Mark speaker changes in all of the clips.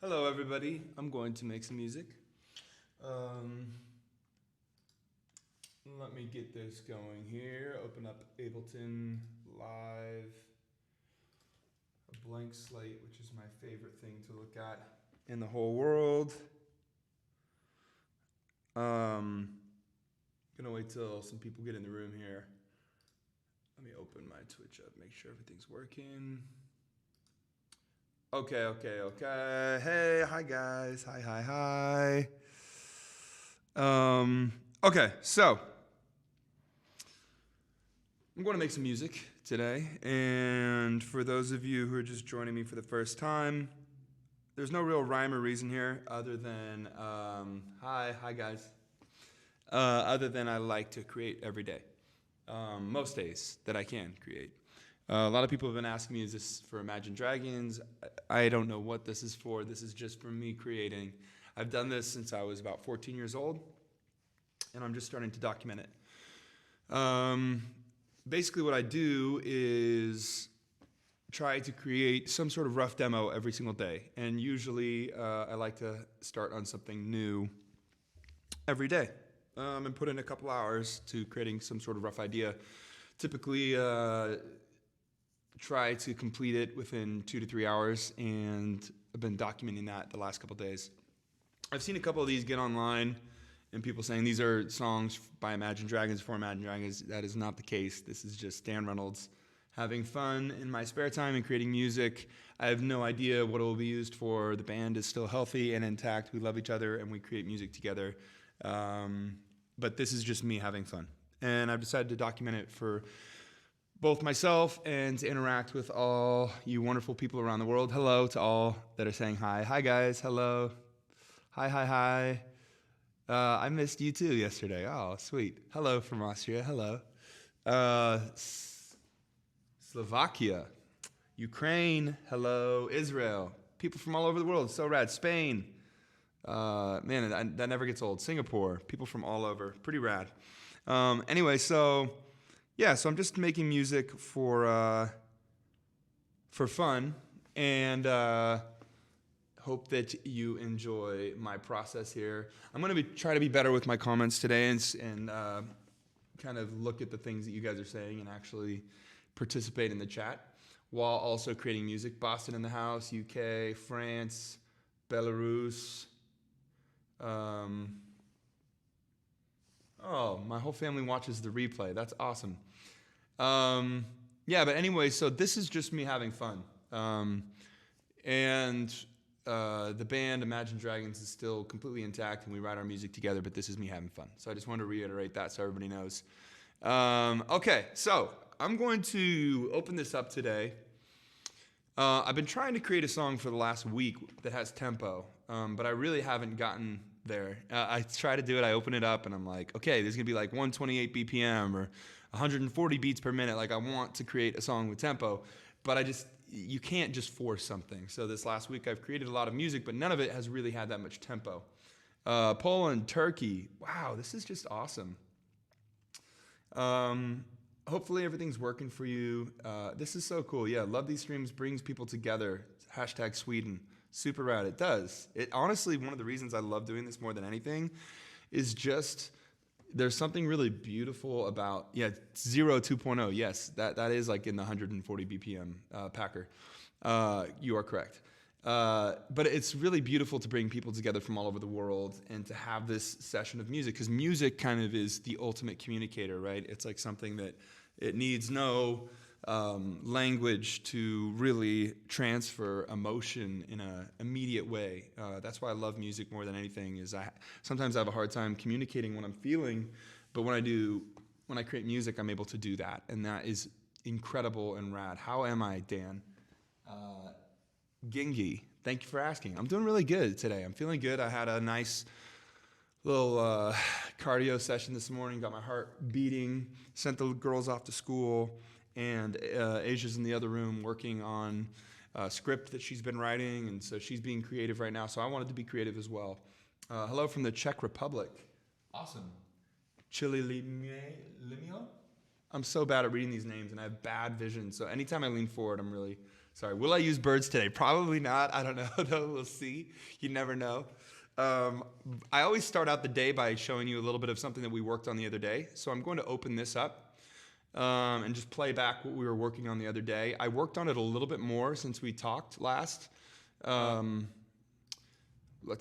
Speaker 1: Hello, everybody. I'm going to make some music. Um, Let me get this going here. Open up Ableton Live, a blank slate, which is my favorite thing to look at in the whole world. Gonna wait till some people get in the room here. Let me open my Twitch up, make sure everything's working. Okay. Hey, hi guys. Hi. Okay, so I'm going to make some music today, and for those of you who are just joining me for the first time, there's no real rhyme or reason here other than, hi guys, other than I like to create every day, most days that I can create. A lot of people have been asking me, is this for Imagine Dragons? I don't know what this is for. This is just for me creating. I've done this since I was about 14 years old, and I'm just starting to document it. Basically what I do is try to create some sort of rough demo every single day. And usually I like to start on something new every day and put in a couple hours to creating some sort of rough idea. Typically try to complete it within 2 to 3 hours, and I've been documenting that the last couple days. I've seen a couple of these get online and people saying these are songs by Imagine Dragons for Imagine Dragons. That is not the case. This is just Dan Reynolds having fun in my spare time and creating music. I have no idea what it will be used for. The band is still healthy and intact. We love each other and we create music together. But this is just me having fun. And I've decided to document it for both myself and to interact with all you wonderful people around the world. Hello to all that are saying hi. Hi guys, hello. Hi. I missed you too yesterday. Oh, sweet. Hello from Austria. Hello. Slovakia. Ukraine. Hello. Israel. People from all over the world. So rad. Spain. Man, that never gets old. Singapore. People from all over. Pretty rad. Anyway, so I'm just making music for fun, and hope that you enjoy my process here. I'm going to try to be better with my comments today and kind of look at the things that you guys are saying and actually participate in the chat while also creating music. Boston in the house, UK, France, Belarus. Oh, my whole family watches the replay. That's awesome. But anyway, so this is just me having fun. The band Imagine Dragons is still completely intact, and we write our music together, but this is me having fun. So I just wanted to reiterate that so everybody knows. Okay, so I'm going to open this up today. I've been trying to create a song for the last week that has tempo, but I really haven't gotten there. I try to do it, I open it up, and I'm like, okay, there's going to be like 128 BPM or 140 beats per minute. Like, I want to create a song with tempo, but you can't just force something. So this last week I've created a lot of music, but none of it has really had that much tempo. Poland, Turkey, wow, this is just awesome. Hopefully everything's working for you. This is so cool. Yeah, love these streams, brings people together. # Sweden, super rad. It does. It honestly, one of the reasons I love doing this more than anything is just there's something really beautiful about, 2.0, yes, that is like in the 140 BPM packer. You are correct. But it's really beautiful to bring people together from all over the world and to have this session of music, because music kind of is the ultimate communicator, right? It's like something that it needs no language to really transfer emotion in an immediate way. That's why I love music more than anything. Is sometimes I have a hard time communicating what I'm feeling, but when I create music, I'm able to do that, and that is incredible and rad. How am I, Dan? Gingy, thank you for asking. I'm doing really good today. I'm feeling good. I had a nice little cardio session this morning, got my heart beating, sent the girls off to school, and Asia's in the other room working on a script that she's been writing, and so she's being creative right now, so I wanted to be creative as well. Hello from the Czech Republic. Awesome. Chile Limio? I'm so bad at reading these names, and I have bad vision, so anytime I lean forward, I'm really Sorry, will I use birds today? Probably not. I don't know, though. We'll see. You never know. I always start out the day by showing you a little bit of something that we worked on the other day. So I'm going to open this up and just play back what we were working on the other day. I worked on it a little bit more since we talked last. Let's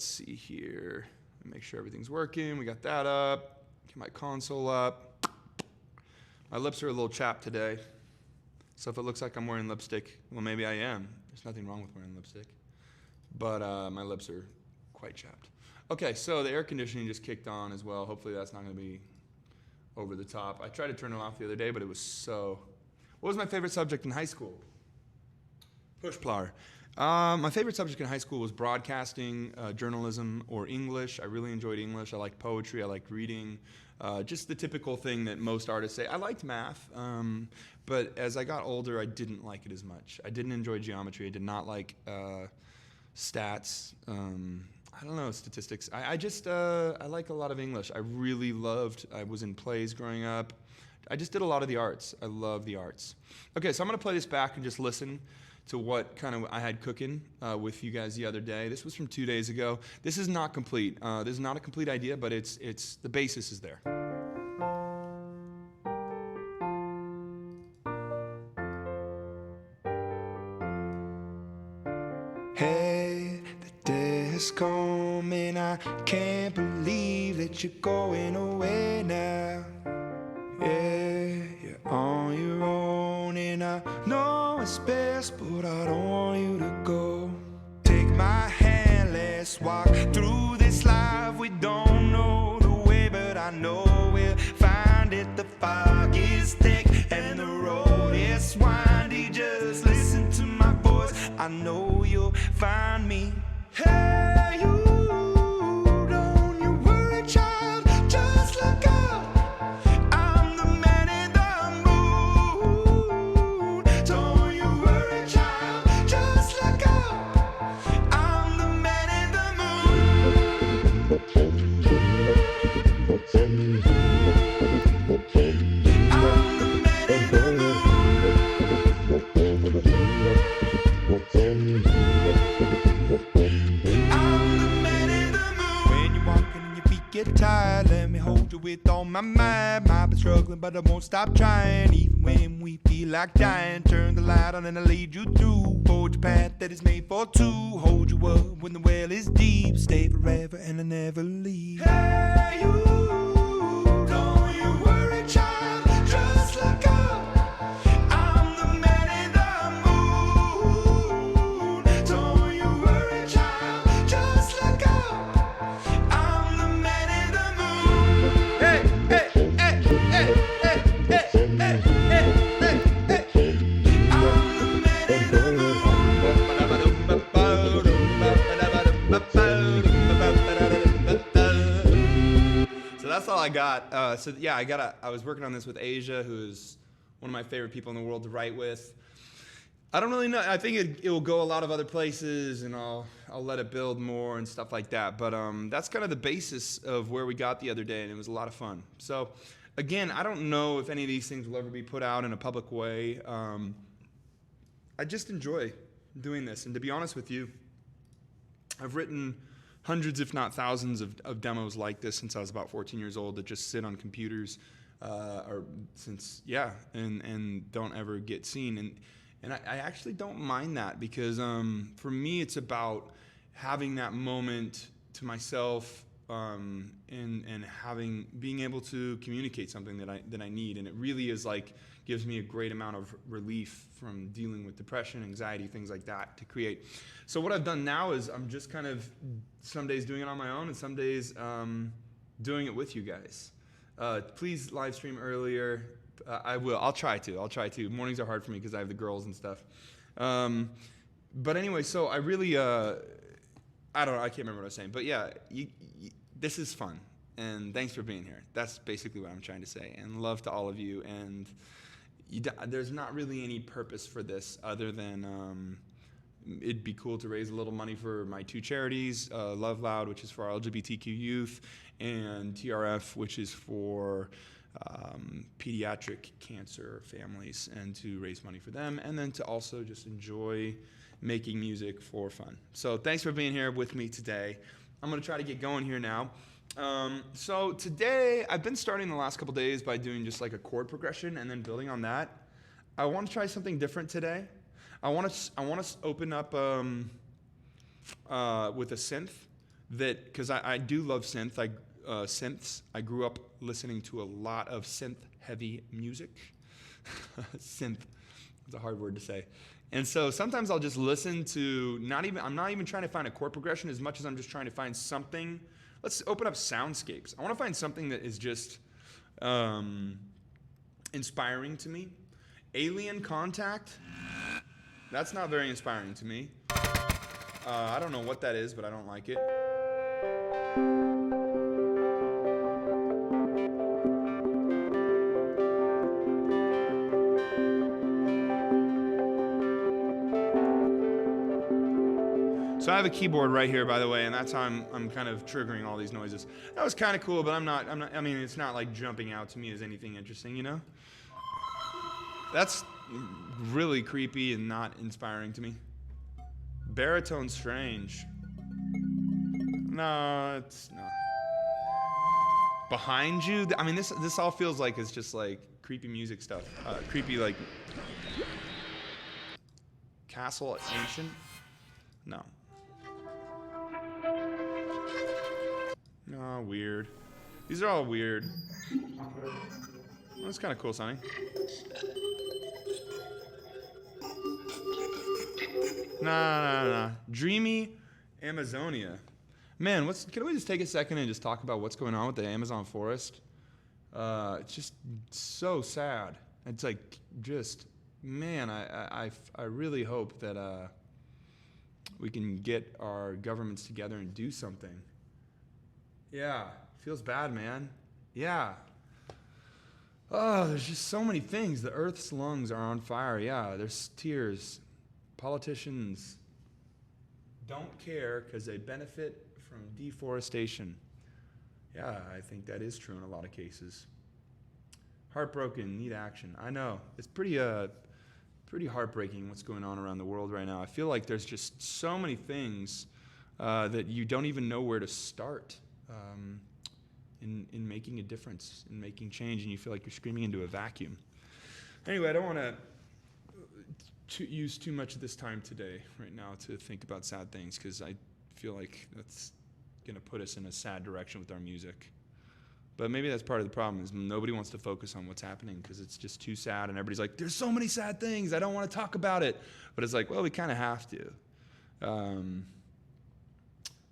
Speaker 1: see here. Make sure everything's working. We got that up. Get my console up. My lips are a little chapped today. So if it looks like I'm wearing lipstick, well, maybe I am. There's nothing wrong with wearing lipstick. But my lips are quite chapped. Okay, so the air conditioning just kicked on as well. Hopefully that's not going to be over the top. I tried to turn it off the other day, but it was so... What was my favorite subject in high school? Push-plower. My favorite subject in high school was broadcasting, journalism, or English. I really enjoyed English. I liked poetry. I liked reading. Just the typical thing that most artists say. I liked math, but as I got older, I didn't like it as much. I didn't enjoy geometry. I did not like stats. I don't know, statistics. I like a lot of English. I was in plays growing up. I just did a lot of the arts. I love the arts. Okay, so I'm going to play this back and just listen to what kind of I had cooking with you guys the other day. This was from 2 days ago. This is not complete. This is not a complete idea, but it's the basis is there. Hey, the day has come and I can't believe that you're going away now. Yeah, you're on your own and I know it's best, but I don't want you to go. Take my hand, let's walk through this life. We don't know the way, but I know we'll find it. The fog is thick and the road is windy. Just listen to my voice, I know you'll find me. Hey, you, don't you worry, child, just look up. I'm the man in the moon. Don't you worry, child, just look up. I'm the man in the moon. I'm the man in the moon. Get tired, let me hold you with all my might. Might be struggling, but I won't stop trying. Even when we feel like dying, turn the light on and I'll lead you through. Forge a path that is made for two. Hold you up when the well is deep. Stay forever and I never leave. Hey, you, don't you worry, child, just look up. I'm the man in the moon. Don't you worry, child, just look up. So that's all I got. I was working on this with Asia, who's one of my favorite people in the world to write with. I don't really know. I think it will go a lot of other places, and I'll let it build more and stuff like that. But that's kind of the basis of where we got the other day, and it was a lot of fun. So again, I don't know if any of these things will ever be put out in a public way. I just enjoy doing this, and to be honest with you, I've written hundreds, if not thousands, of demos like this since I was about 14 years old that just sit on computers, and don't ever get seen. And I actually don't mind that because for me it's about having that moment to myself and being able to communicate something that I need, and it really is like gives me a great amount of relief from dealing with depression, anxiety, things like that to create. So what I've done now is I'm just kind of some days doing it on my own and some days doing it with you guys. Please live stream earlier. I will. I'll try to. Mornings are hard for me because I have the girls and stuff. But anyway, so I really, I don't know. I can't remember what I was saying. But yeah, this is fun. And thanks for being here. That's basically what I'm trying to say. And love to all of you. And there's not really any purpose for this other than it'd be cool to raise a little money for my two charities, Love Loud, which is for our LGBTQ youth, and TRF, which is for pediatric cancer families and to raise money for them, and then to also just enjoy making music for fun. So thanks for being here with me today. I'm going to try to get going here now. So today, I've been starting the last couple days by doing just like a chord progression and then building on that. I want to try something different today. I want to open up with a synth that, because I do love synths. I grew up listening to a lot of synth-heavy music. Synth, it's a hard word to say. And so sometimes I'll just listen to, I'm not even trying to find a chord progression as much as I'm just trying to find something. Let's open up soundscapes. I want to find something that is just inspiring to me. Alien Contact, that's not very inspiring to me. I don't know what that is, but I don't like it. So I have a keyboard right here, by the way, and that's how I'm kind of triggering all these noises. That was kind of cool, but I mean, it's not like jumping out to me as anything interesting, you know? That's really creepy and not inspiring to me. Baritone strange. No, it's not. Behind you? I mean, this all feels like it's just like creepy music stuff. Creepy, like Castle Ancient? No. Oh, weird. These are all weird. Well, that's kind of cool sounding. Nah. Dreamy Amazonia. Man, can we just take a second and just talk about what's going on with the Amazon forest? It's just so sad. It's like, just, man, I really hope that we can get our governments together and do something. Yeah, feels bad, man. Yeah. Oh, there's just so many things. The Earth's lungs are on fire. Yeah, there's tears. Politicians don't care because they benefit from deforestation. Yeah, I think that is true in a lot of cases. Heartbroken, need action. I know. It's pretty heartbreaking what's going on around the world right now. I feel like there's just so many things that you don't even know where to start in making a difference, in making change, and you feel like you're screaming into a vacuum. Anyway, I don't want to use too much of this time today, right now, to think about sad things, because I feel like that's going to put us in a sad direction with our music. But maybe that's part of the problem, is nobody wants to focus on what's happening because it's just too sad, and everybody's like, there's so many sad things, I don't want to talk about it. But it's like, well, we kind of have to.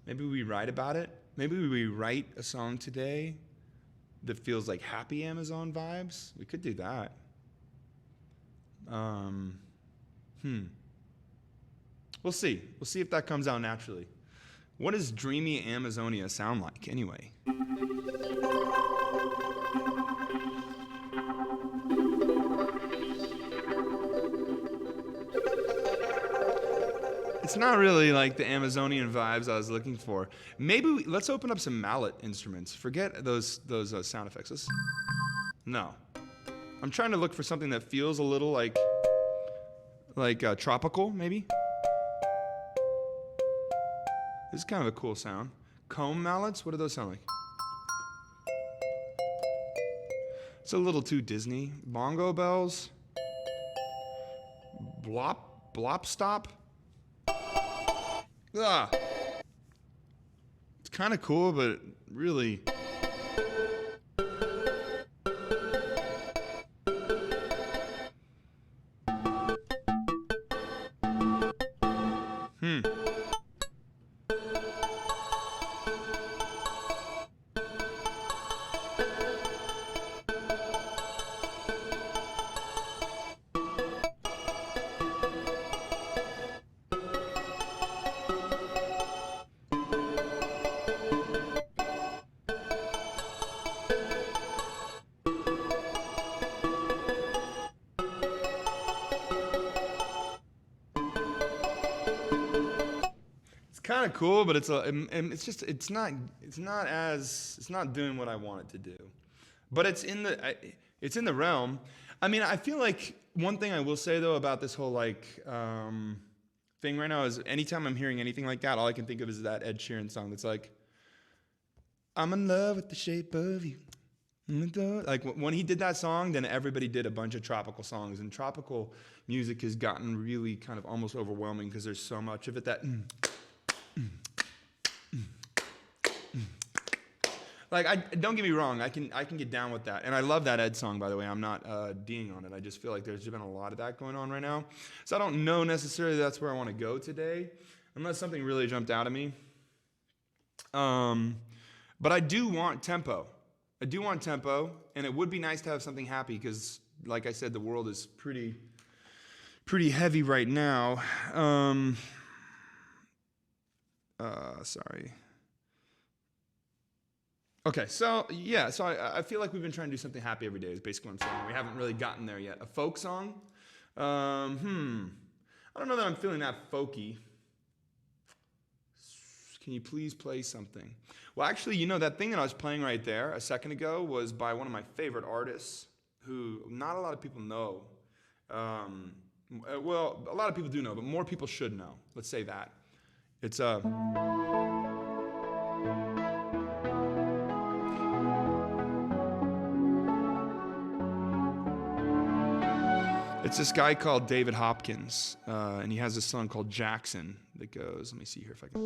Speaker 1: Maybe we write about it. Maybe we write a song today that feels like happy Amazon vibes. We could do that. We'll see. We'll see if that comes out naturally. What does dreamy Amazonia sound like, anyway? It's not really like the Amazonian vibes I was looking for. Maybe let's open up some mallet instruments. Forget those sound effects. No. I'm trying to look for something that feels a little like tropical, maybe. This is kind of a cool sound. Comb mallets, what do those sound like? It's a little too Disney. Bongo bells. Blop stop. Ah. It's kind of cool, but really. Kind of cool, but it's not doing what I want it to do. but it's in the realm. I mean, I feel like one thing I will say though about this whole like thing right now is anytime I'm hearing anything like that, all I can think of is that Ed Sheeran song that's like, I'm in love with the shape of you. Like when he did that song, then everybody did a bunch of tropical songs, and tropical music has gotten really kind of almost overwhelming because there's so much of it that like don't get me wrong, I can get down with that, and I love that Ed song, by the way. I'm not D'ing on it. I just feel like there's been a lot of that going on right now, so I don't know necessarily that's where I want to go today, unless something really jumped out at me. But I do want tempo. And it would be nice to have something happy because, like I said, the world is pretty heavy right now. Sorry. Okay, so yeah, so I feel like we've been trying to do something happy every day is basically what I'm saying. We haven't really gotten there yet. A folk song? I don't know that I'm feeling that folky. Can you please play something? Well, actually, you know, that thing that I was playing right there a second ago was by one of my favorite artists who not a lot of people know. Well, a lot of people do know, but more people should know. Let's say that. It's this guy called David Hopkins, and he has this song called Jackson that goes, let me see here if I can.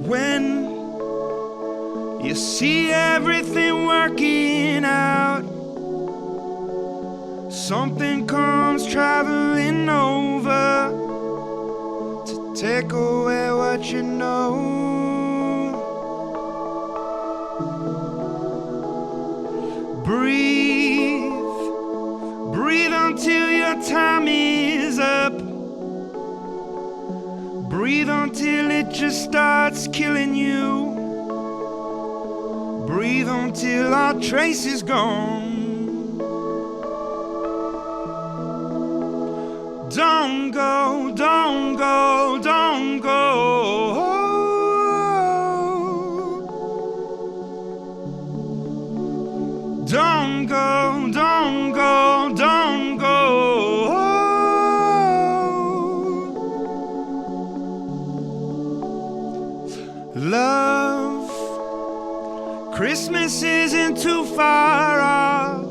Speaker 1: When you see everything working out, something comes traveling over to take away what you know. Breathe until your time is up. Breathe until it just starts killing you. Breathe until our trace is gone. Don't go, don't go, don't go. Don't go, don't go, don't go. Love, Christmas isn't too far off.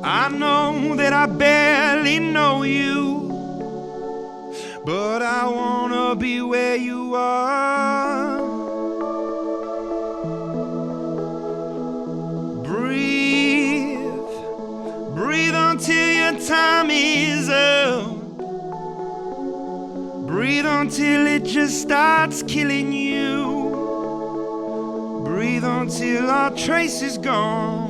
Speaker 1: I know that I barely know you, but I wanna be where you are. Breathe until your time is up. Breathe until it just starts killing you. Breathe until our trace is gone.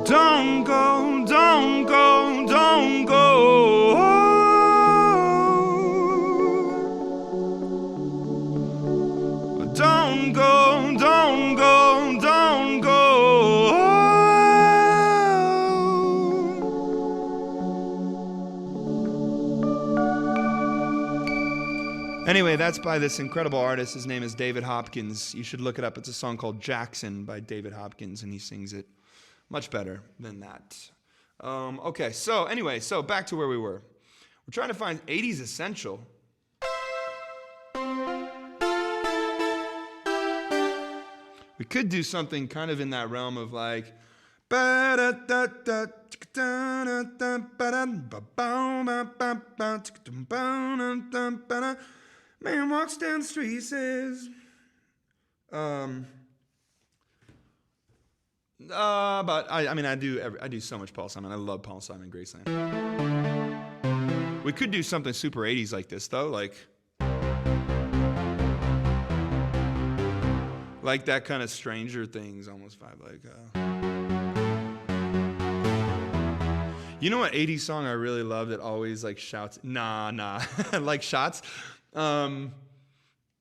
Speaker 1: Don't go, don't go, don't go. Don't go, don't go, don't go. Anyway, that's by this incredible artist. His name is David Hopkins. You should look it up. It's a song called Jackson by David Hopkins, and he sings it much better than that. Okay, so anyway, so back to where we were. We're trying to find 80s essential. We could do something kind of in that realm of like, man walks down the street, says, but I mean, I do so much Paul Simon. I love Paul Simon, Graceland. We could do something super 80s like this, though, like that kind of Stranger Things almost vibe, like. You know what 80s song I really love that always like shouts, nah, like shots?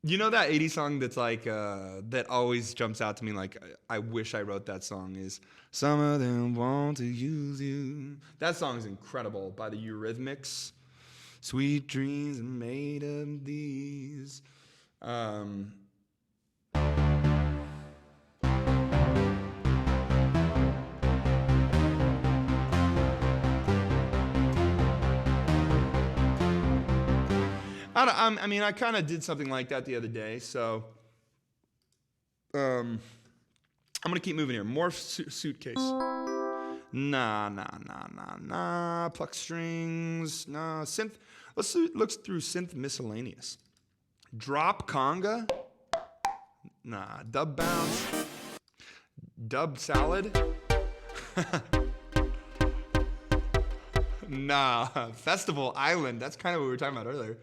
Speaker 1: You know that 80s song that's like, that always jumps out to me like, I wish I wrote that song is, some of them want to use you. That song is incredible by the Eurythmics. Sweet dreams are made of these. I mean, I kind of did something like that the other day, so I'm gonna keep moving here. More suitcase. Nah. Pluck strings. Nah. Synth. Let's look through synth miscellaneous. Drop conga. Nah. Dub bounce. Dub salad. Nah. Festival Island. That's kind of what we were talking about earlier.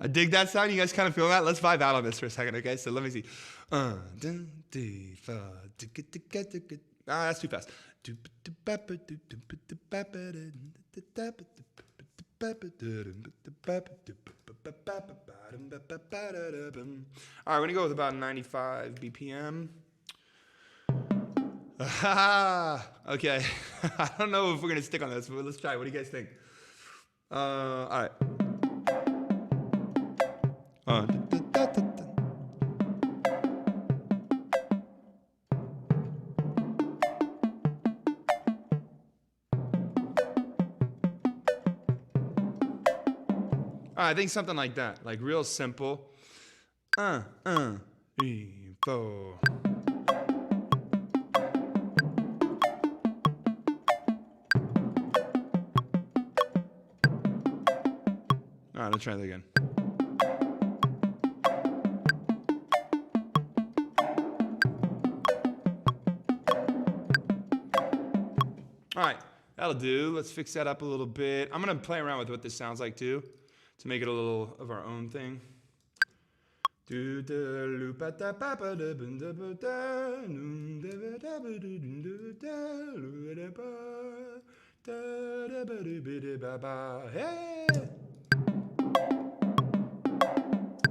Speaker 1: I dig that sound. You guys kind of feel that? Let's vibe out on this for a second, okay? So let me see. That's too fast. All right, we're going to go with about 95 BPM. Okay. I don't know if we're going to stick on this, but let's try. What do you guys think? All right. I think something like that, like real simple. 3, 4. All right, let's try that again. All right, that'll do. Let's fix that up a little bit. I'm gonna play around with what this sounds like too, to make it a little of our own thing.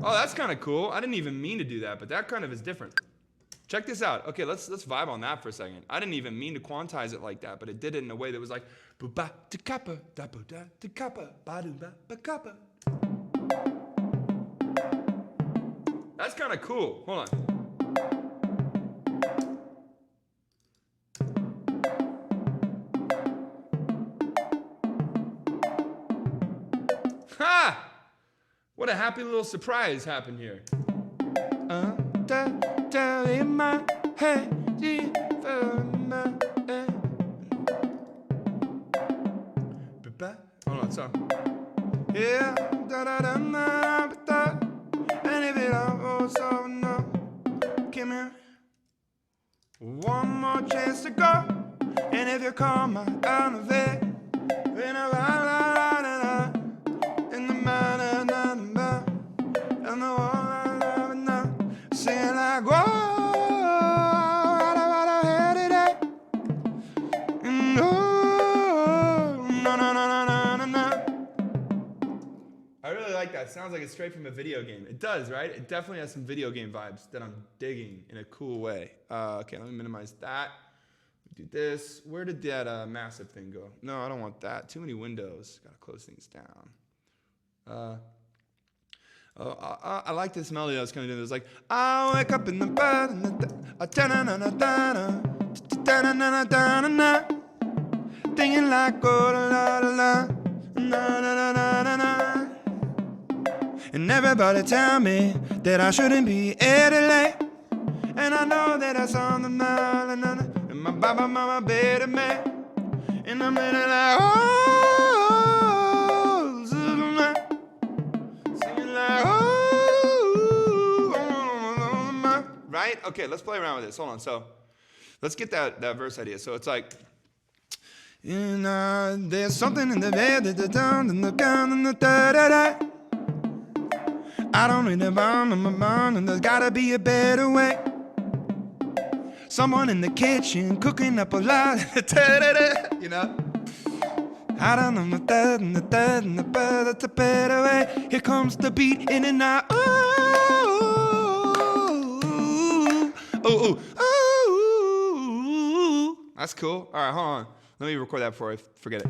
Speaker 1: Oh, that's kind of cool. I didn't even mean to do that, but that kind of is different. Check this out. Okay, let's vibe on that for a second. I didn't even mean to quantize it like that, but it did it in a way that was like ba da kappa da ba da da kappa ba da ba kappa. That's kind of cool. Hold on. Ha! What a happy little surprise happened here. In my head, hold on, sorry. Yeah, and if it all goes so no, give me one more chance to go. And if you come out of it, in a la in the man and the one singing like whoa. That sounds like it's straight from a video game. It does, right? It definitely has some video game vibes that I'm digging in a cool way. Okay, let me minimize that. Do this. Where did that massive thing go? No, I don't want that. Too many windows. Gotta close things down. I like this melody I was kind of doing. It was like, I wake up in the bed thinking like oh la la la na na na na na. And everybody tell me that I shouldn't be late. And I know that I saw the na and my baba mama better me. And I'm in like oh, singing like oh, right? Okay, let's play around with this. Hold on. So Let's get that verse idea. So it's like, there's something in the bed that the down and the down and the da da da. I don't need a bomb in my mind, and there's gotta be a better way. Someone in the kitchen cooking up a lot, da da da. You know. I don't know the third and the third and the third. That's a better way. Here comes the beat in and out. Ooh, ooh, ooh, ooh. That's cool. All right, hold on. Let me record that before I forget it.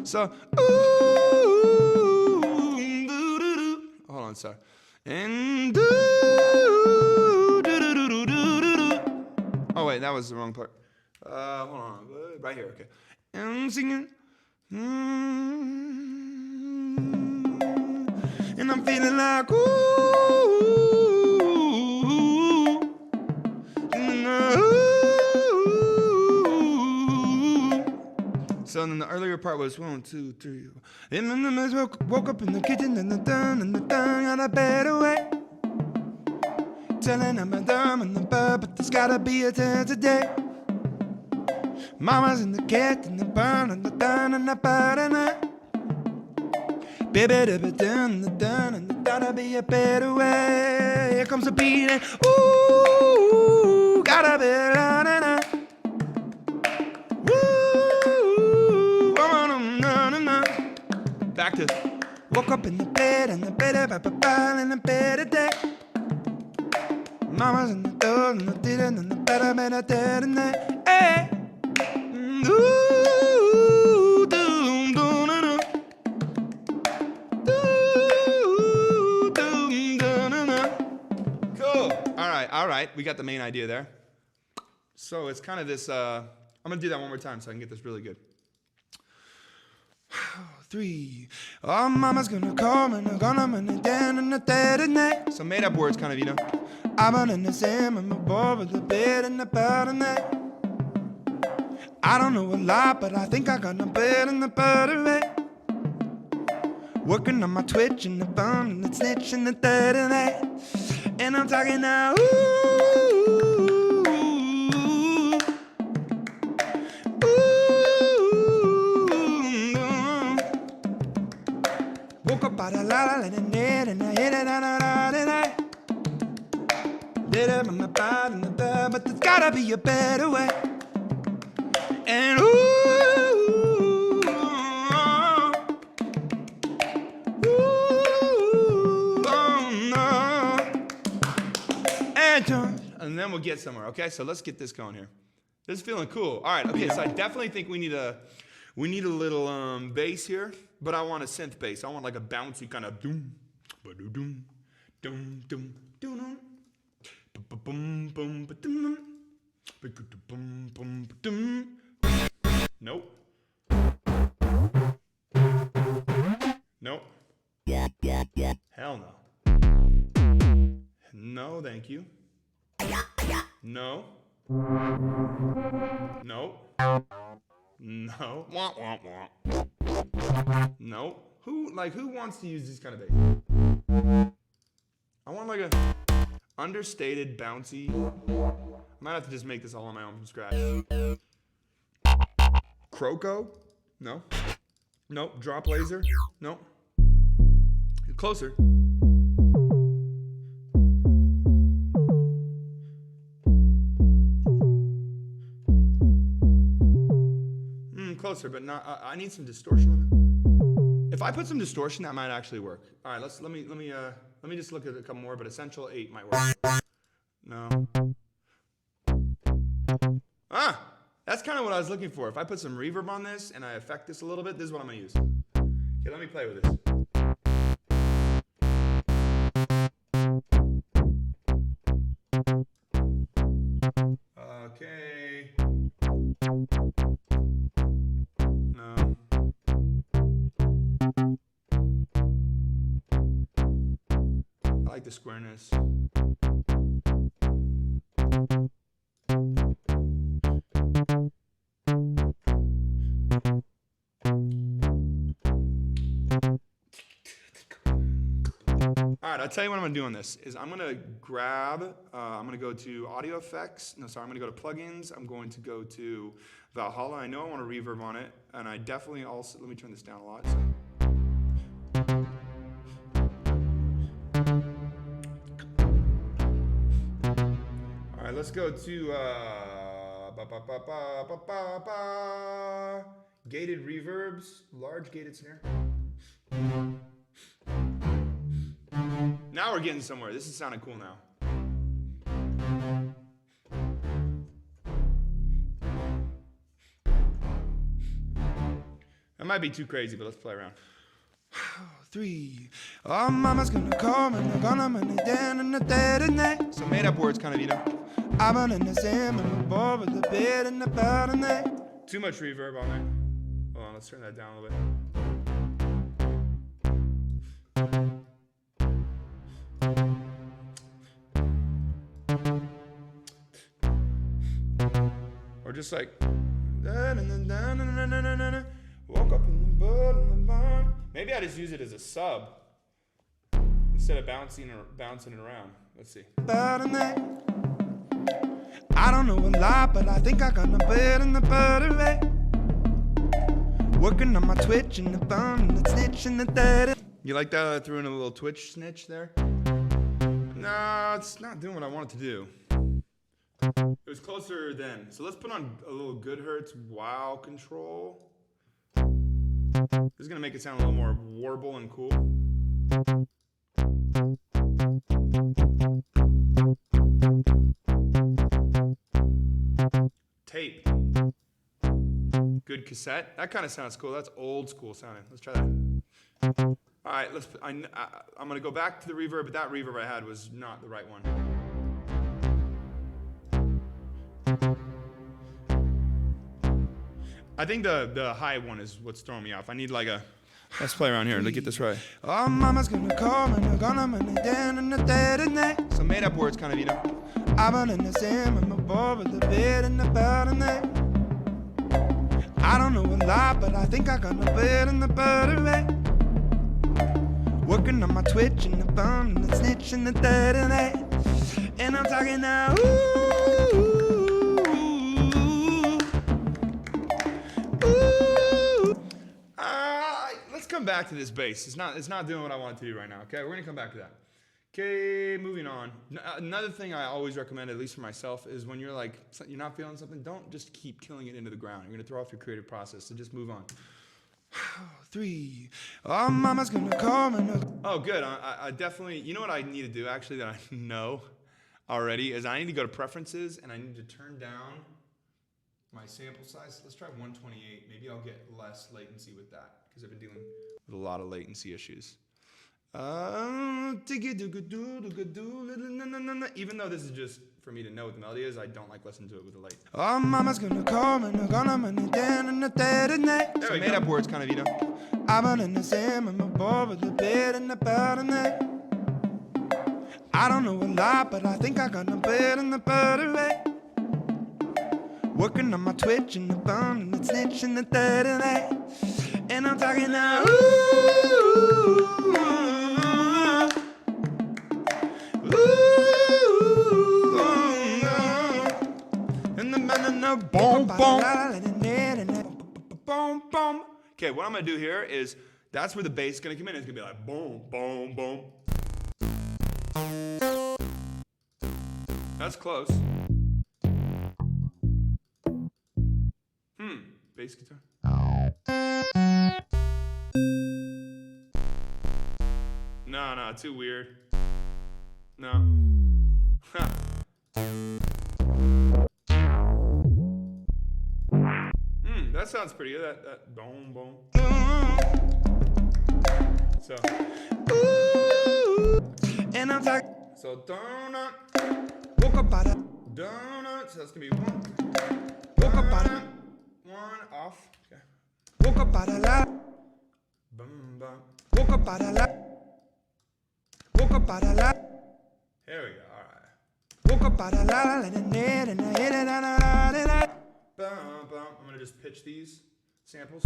Speaker 1: So, ooh, doo-doo-doo. Hold on, sorry. And doo, doo-doo-doo-doo-doo-doo. Oh wait, that was the wrong part. Hold on, right here. Okay. And I'm singing. And I'm feeling like ooh. So then the earlier part was 1, 2, 3. And then I woke up in the kitchen and the done got a better way. Telling them I'm dumb and the bud, but there's gotta be a turn today. Mama's in the cat and the barn and the dun and the bud and the baby the dun and the dun and the gotta be a better way. Here comes the beat and ooh, gotta be dun and back to woke up in the bed and the bed and the bed a day. Mama's in the door and the did and the better dead and the hey. Ooh, doom, doom, doom, doom, doom, doom. Cool. All right. We got the main idea there. So it's kind of this. I'm gonna do that one more time so I can get this really good. 3. Oh, mama's gonna call me, I'm gonna down in the dead and night. Some made up words, kind of, you know. I'm on the same, I'm above with the bed and the bed and night. I don't know a lot, but I think I got the bed and the butter right. Working on my twitch and the bone and the snitch and the third and that. And I'm talking now, woke up by the la la and I hit it on a did it on my body and the bed, but there's gotta be a better way. And ooh, oh no. And then we'll get somewhere, okay? So let's get this going here. This is feeling cool. All right, okay, so I definitely think we need a little bass here, but I want a synth bass. I want like a bouncy kind of doom, ba-doom, doom, doom, doom, doom, boom, boom, boom, boom, boom, boom. Nope. Nope. Hell no. No, thank you. No. Nope. No. Wah, wah, wah. No. Who wants to use this kind of bass? I want like a understated, bouncy. I might have to just make this all on my own from scratch. Croco? No. Nope. Drop laser? Nope. Closer. Closer, but not. I need some distortion on it. If I put some distortion, that might actually work. All right, let me just look at a couple more. But Essential 8 might work. No. That's kind of what I was looking for. If I put some reverb on this and I affect this a little bit, this is what I'm gonna use. Okay, let me play with this. Okay. No. I like the squareness. All right, tell you what I'm gonna do on this is I'm gonna grab, I'm gonna go to audio effects. No, sorry, I'm gonna go to plugins. I'm going to go to Valhalla. I know I want a reverb on it, and I definitely also, let me turn this down a lot. So. All right, let's go to gated reverbs, large gated snare. Now we're getting somewhere. This is sounding cool now. That might be too crazy, but let's play around. 3. Oh, mama's gonna call me, I'm gonna money down in the dead of night. So made up words, kind of, you know. I'm in the same, I'm above with the bed and the bottom night. Too much reverb on there. Hold on, let's turn that down a little bit. Or just like, woke up in the bud in the barn. Maybe I just use it as a sub instead of bouncing it around. Let's see. I don't know a lot, but I think I got the bed in the butter. Working on my twitch and the bum and the snitch and the dead. You like that? I threw in a little twitch snitch there. No, it's not doing what I want it to do. It was closer then. So let's put on a little good hertz wow control. This is gonna make it sound a little more warble and cool. Tape. Good cassette. That kind of sounds cool. That's old school sounding. Let's try that. All right, I'm gonna go back to the reverb, but that reverb I had was not the right one. I think the high one is what's throwing me off. I need like a, let's play around here to get this right. Oh, mama's gonna call me, I'm gonna money down in the dead of night. So made up words, kind of, you know. I'm in the same, I'm above with the bed and the bottom night. I don't know a lot, but I think I got the bed in the butter. Working on my twitch and the bum and the snitch and the dead of night. And I'm talking now, let's come back to this bass. It's not doing what I want it to do right now. Okay, we're gonna come back to that. Okay, moving on. Another thing I always recommend, at least for myself, is when you're like you're not feeling something, don't just keep killing it into the ground. You're gonna throw off your creative process. So just move on. 3. Oh, mama's gonna call me. Oh, good. I definitely. You know what I need to do actually that I know already is I need to go to preferences and I need to turn down my sample size. Let's try 128. Maybe I'll get less latency with that because I've been dealing with a lot of latency issues. Even though this is just for me to know what the melody is, I don't like listening to it with the late. Oh, mama's gonna call me, I'm gonna money down in the dead of night. So made up words, kind of, you know. I'm in the same, I'm above with the bed and the bottom night. I don't know a lot, but I think I got the bed in the butter. Working on my twitch and the bum and the snitch and the dead of night. And I'm talking now. Okay, what I'm gonna do here is that's where the bass is gonna come in. It's gonna be like boom, boom, boom. That's close. Bass guitar. No, too weird. No. That sounds pretty good. That boom, boom. So. And I'm talking. So donut. Woke up out of donut. So that's gonna be 1. Woke up out of 1 off. Okay. Woke up out of la. Boom, boom. Woke up out of la. Woke up out of la. Here we go. All right. Woke up out of la and I hit it on a bum, bum. I'm gonna just pitch these samples.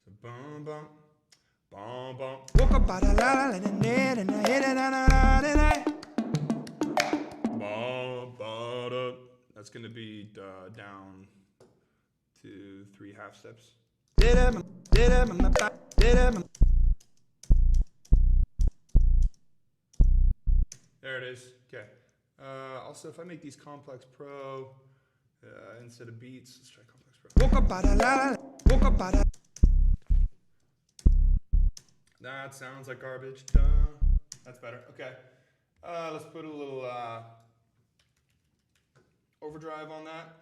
Speaker 1: So boom, bum, Bum, bum.
Speaker 2: Woke up out of la la la and I hit it on a
Speaker 1: Bum, ba, da. That's gonna be down to 3 half steps. There it is. Okay. Also, if I make these complex pro instead of beats, let's try complex pro.
Speaker 2: Woke up out of la la. Woke up out of.
Speaker 1: That sounds like garbage. Duh. That's better. Okay. Let's put a little overdrive on that.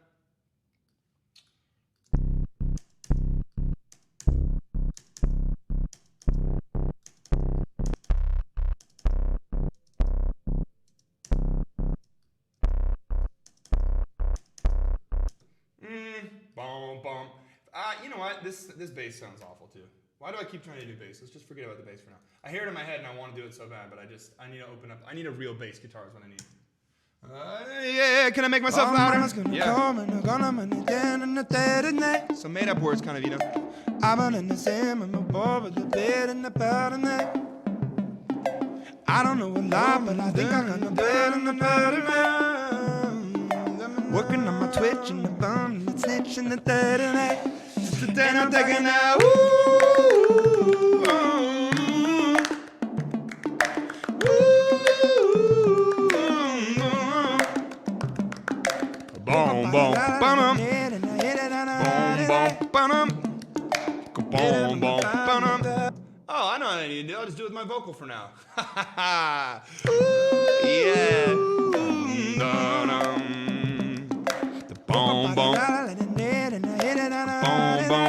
Speaker 1: Boom, boom. You know what? This bass sounds awful too. Why do I keep trying to do bass? Let's just forget about the bass for now. I hear it in my head and I want to do it so bad, but I need to open up. I need a real bass guitar is what I need. Yeah, can I make myself louder? Yeah. Some made up words, kind of, you know.
Speaker 2: I don't know a lot, but I think I'm gonna bet in the pattern. Working on my twitch and the bum and the snitch and the third and that. Then I'm taking out.
Speaker 1: Boom, boom, ba-dum. Boom, boom, boom, ba-dum. Oh, I know what I need to do. I'll just do it with my vocal for now. Yeah. Boom, boom.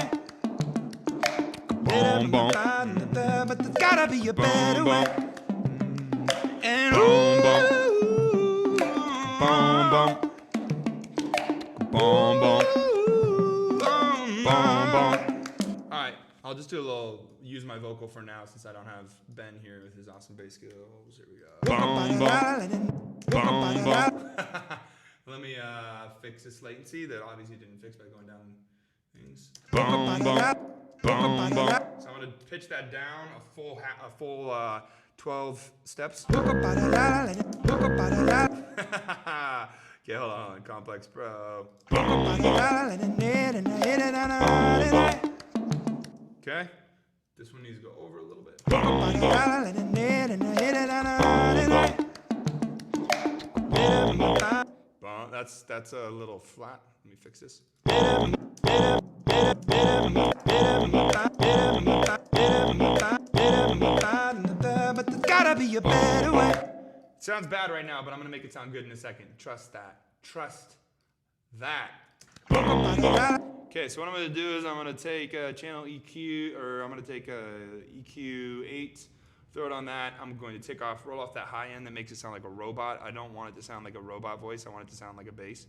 Speaker 1: Boom, boom.
Speaker 2: But there's gotta be a better way. And
Speaker 1: boom, boom. Boom, boom. Boom, boom. Boom, boom. Alright, I'll just do a little, use my vocal for now since I don't have Ben here with his awesome bass skills. Here we go. Boom, boom. Boom, boom. Let me fix this latency that obviously didn't fix by going down things. Boom, boom. Boom, boom. So I'm going to pitch that down a full 12 steps. Okay, hold on. Complex Pro. Okay. This one needs to go over a little bit. That's a little flat. Let me fix this.
Speaker 2: But there's gotta be a better way.
Speaker 1: It sounds bad right now, but I'm gonna make it sound good in a second. Trust that. Trust that. Okay, so what I'm gonna do is I'm gonna take a channel EQ, or I'm gonna take a EQ8, throw it on that. I'm going to roll off that high end that makes it sound like a robot. I don't want it to sound like a robot voice. I want it to sound like a bass.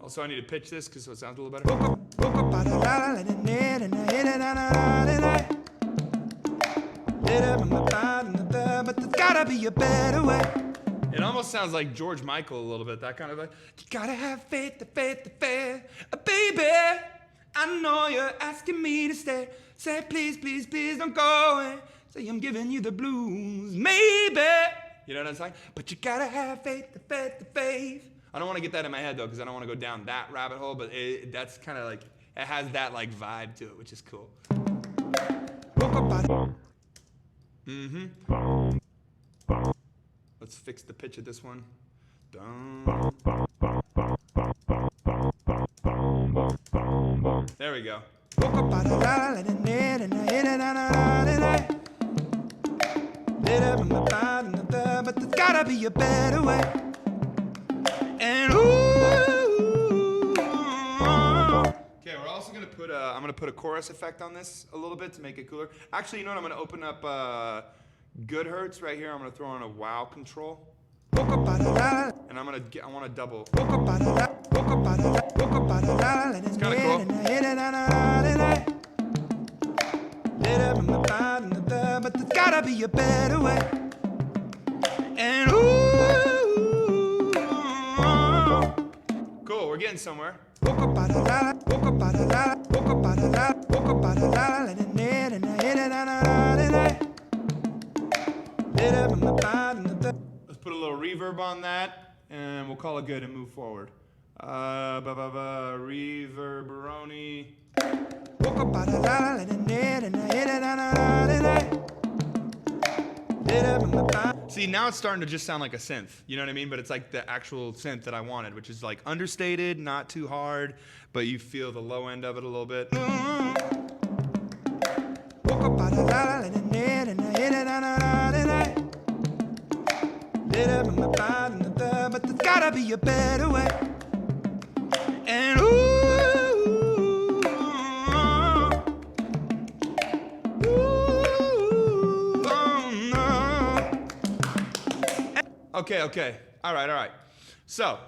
Speaker 1: Also, I need to pitch this so it sounds a little better.
Speaker 2: But there's gotta be a better way.
Speaker 1: It almost sounds like George Michael a little bit, that kind of like,
Speaker 2: you gotta have faith, baby. I know you're asking me to stay. Say please, please, please don't go away. Say I'm giving you the blues, maybe.
Speaker 1: You know what I'm saying?
Speaker 2: But you gotta have faith.
Speaker 1: I don't want to get that in my head though, because I don't want to go down that rabbit hole. But that's kind of like, it has that like vibe to it, which is cool. Let's fix the pitch of this one. There we go.
Speaker 2: But there's gotta be a better way. And
Speaker 1: okay, we're also gonna put I'm gonna put a chorus effect on this a little bit to make it cooler. Actually, you know what? I'm gonna open up Good Hertz right here. I'm gonna throw on a wow control. And I want to double. It's kind of cool.
Speaker 2: But there's gotta be a better way. And ooh,
Speaker 1: Cool, we're getting somewhere.
Speaker 2: woke up out of la, woke up out of la, woke up out of la, woke up out of la, and I hit it
Speaker 1: Let's put a little reverb on that, and we'll call it good and move forward. Reverberoni.
Speaker 2: woke up out of la, and I hit it.
Speaker 1: See, now it's starting to just sound like a synth. You know what I mean? But it's like the actual synth that I wanted, which is like understated, not too hard, but you feel the low end of it a little bit.
Speaker 2: Woke up out of la, and I hit it. But there's gotta be a better way. And
Speaker 1: Okay. All right. So.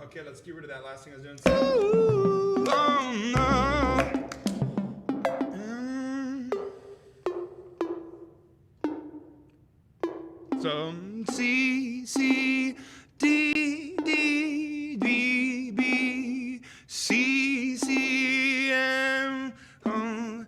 Speaker 1: Okay, let's get rid of that last thing I was doing. So C C D D B B C C M and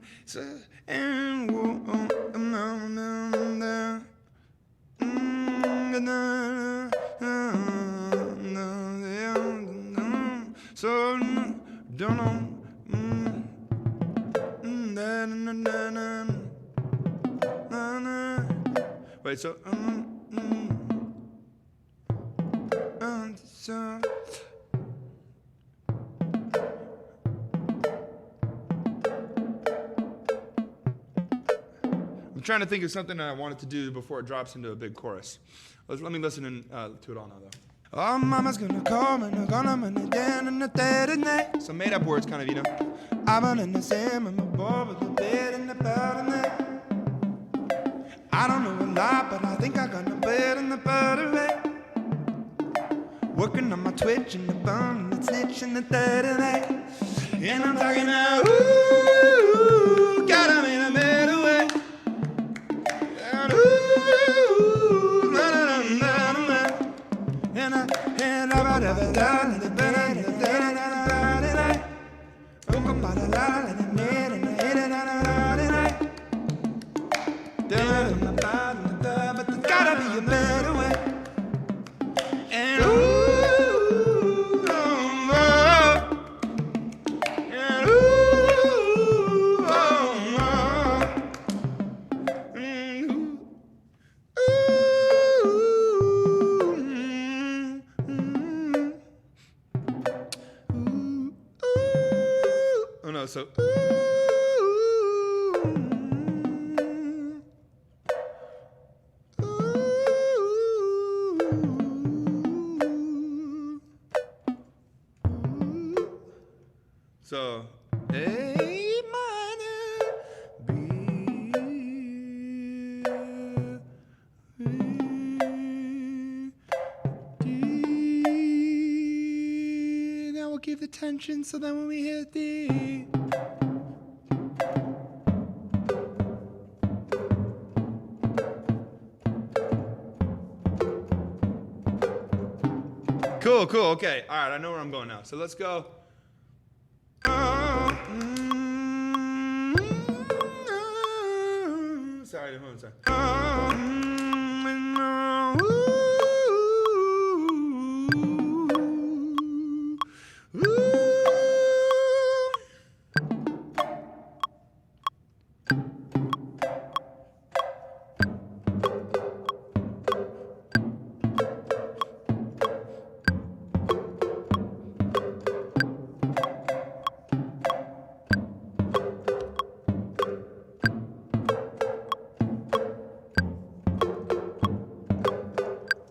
Speaker 1: so don't know. Wait, so so I'm trying to think of something I wanted to do before it drops into a big chorus. Let me listen to it all now, though.
Speaker 2: oh, mama's gonna call me, gonna down in the dead and night.
Speaker 1: Some made-up words, kind of, you know.
Speaker 2: I'm in the same, I'm a boy with the bed and the powder night. I don't know a lot, but I think I got the bed and the powder night. Working on my twitch and the bum and the snitch and the third and that. And I'm talking now, ooh, got 'em in a better way. And ooh, na na na na na. And I about the down in the bed and the dead and I woke up out of la and I made and I hit it on a night. But there's gotta be a better way. And ooh.
Speaker 1: So so A minor B D. Now we'll give the tension so that when we hit D. Cool. Okay. All right. I know where I'm going now. So let's go. Sorry. Hold on. Sorry.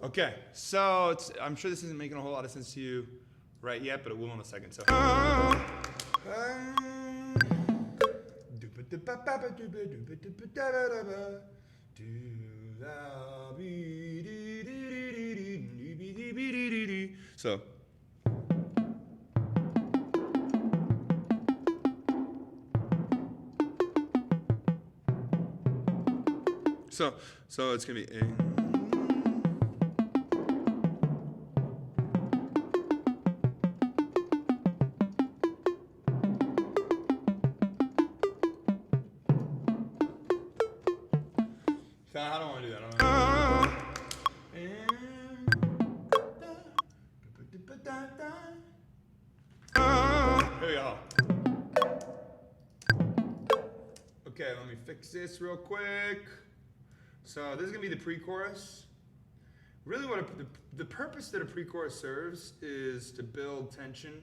Speaker 1: Okay, so I'm sure this isn't making a whole lot of sense to you right yet, but it will in a second. So. So. So it's gonna be A. I don't want to do that. Here we go. Okay, let me fix this real quick. So this is gonna be the pre-chorus. Really, what the purpose that a pre-chorus serves is to build tension,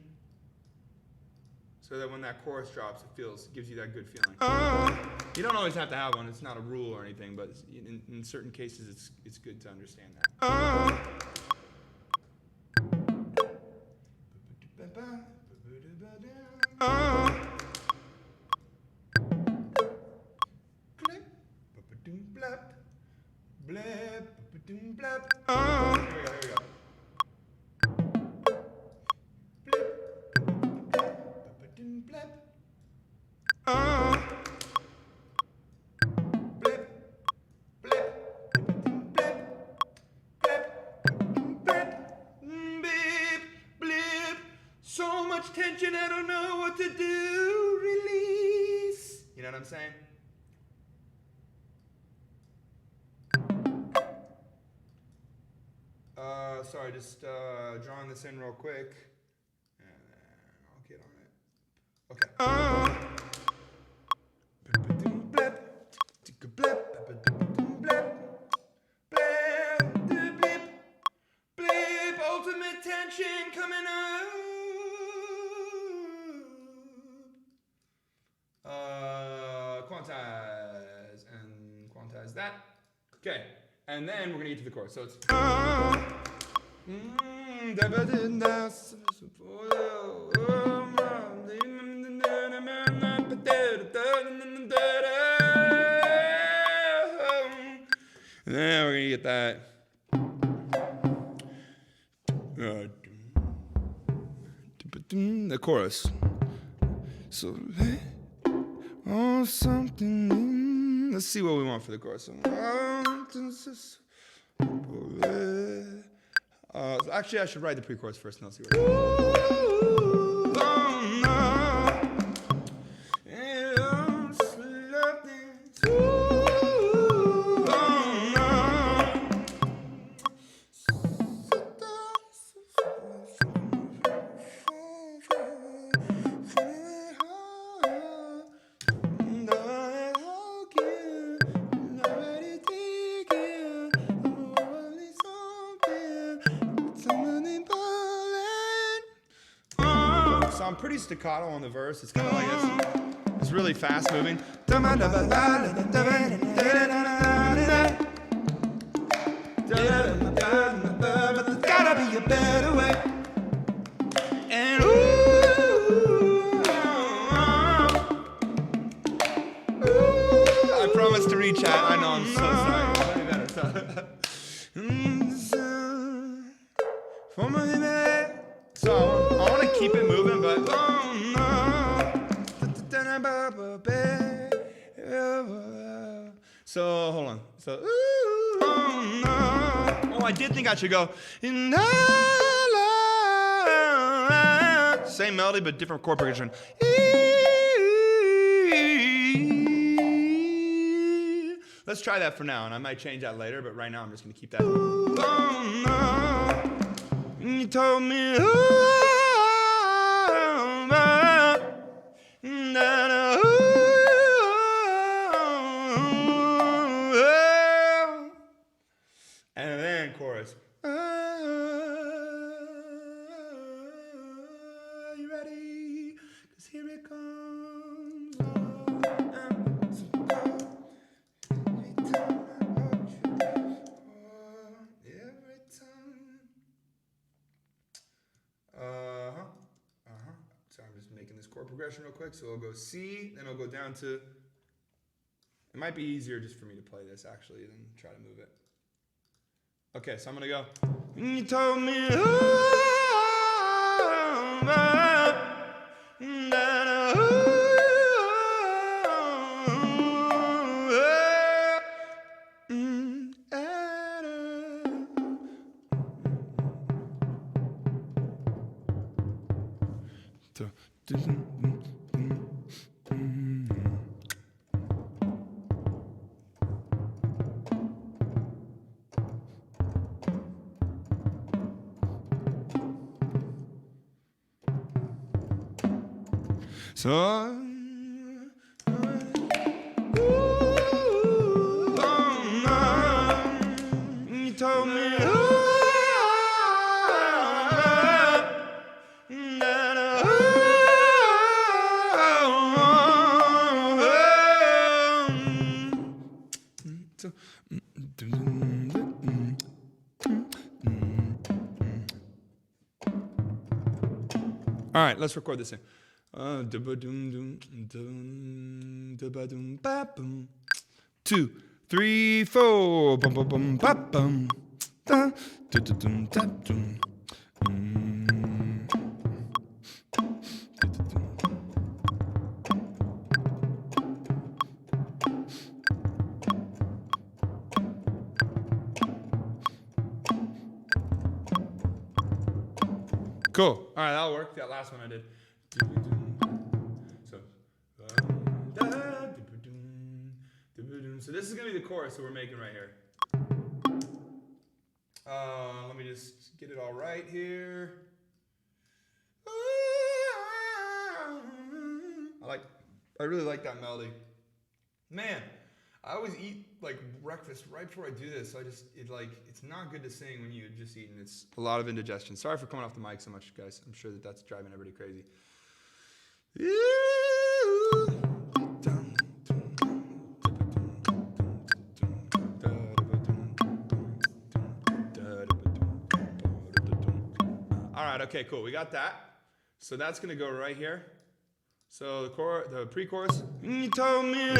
Speaker 1: so that when that chorus drops, it gives you that good feeling. You don't always have to have one; it's not a rule or anything, but in certain cases, it's good to understand that. So much tension, I don't know what to do. Release. You know what I'm saying? Sorry, just drawing this in real quick, and then I'll get on it. Okay. Ultimate tension coming up. Quantize that. Okay, and then we're gonna get to the chorus. So it's. And then we're gonna get that. The chorus. So oh something. Let's see what we want for the chorus. Actually, I should write the pre-chorus first, and I'll see what. So I'm pretty staccato on the verse. It's kind of like this. It's really fast moving. There's gotta be a better way. And I promise to reach out. I know, I'm so sorry. So I want to keep it moving, but so hold on. So oh, I did think I should go same melody but different chord progression. Let's try that for now, and I might change that later, but right now I'm just going to keep that. You told me and then chorus. You ready? 'Cause here it comes. So I'm just making this chord progression real quick. So I'll go C, then I'll go down to It might be easier just for me to play this actually than try to move it. Okay, so I'm gonna go.
Speaker 2: You told me, so you told me
Speaker 1: All right, let's record this in. 2, 3, 4. Bum, bum, bum, ba, bum. Da, da, da, dum, da, dum. Cool. All right, that'll work. That last one I did. So this is gonna be the chorus that we're making right here. Let me just get it all right here. I really like that melody. Man, I always eat like breakfast right before I do this. So it's not good to sing when you just eating. It's a lot of indigestion. Sorry for coming off the mic so much, guys. I'm sure that's driving everybody crazy. All right, okay, cool. We got that. So that's gonna go right here. So the pre-chorus.
Speaker 2: you told me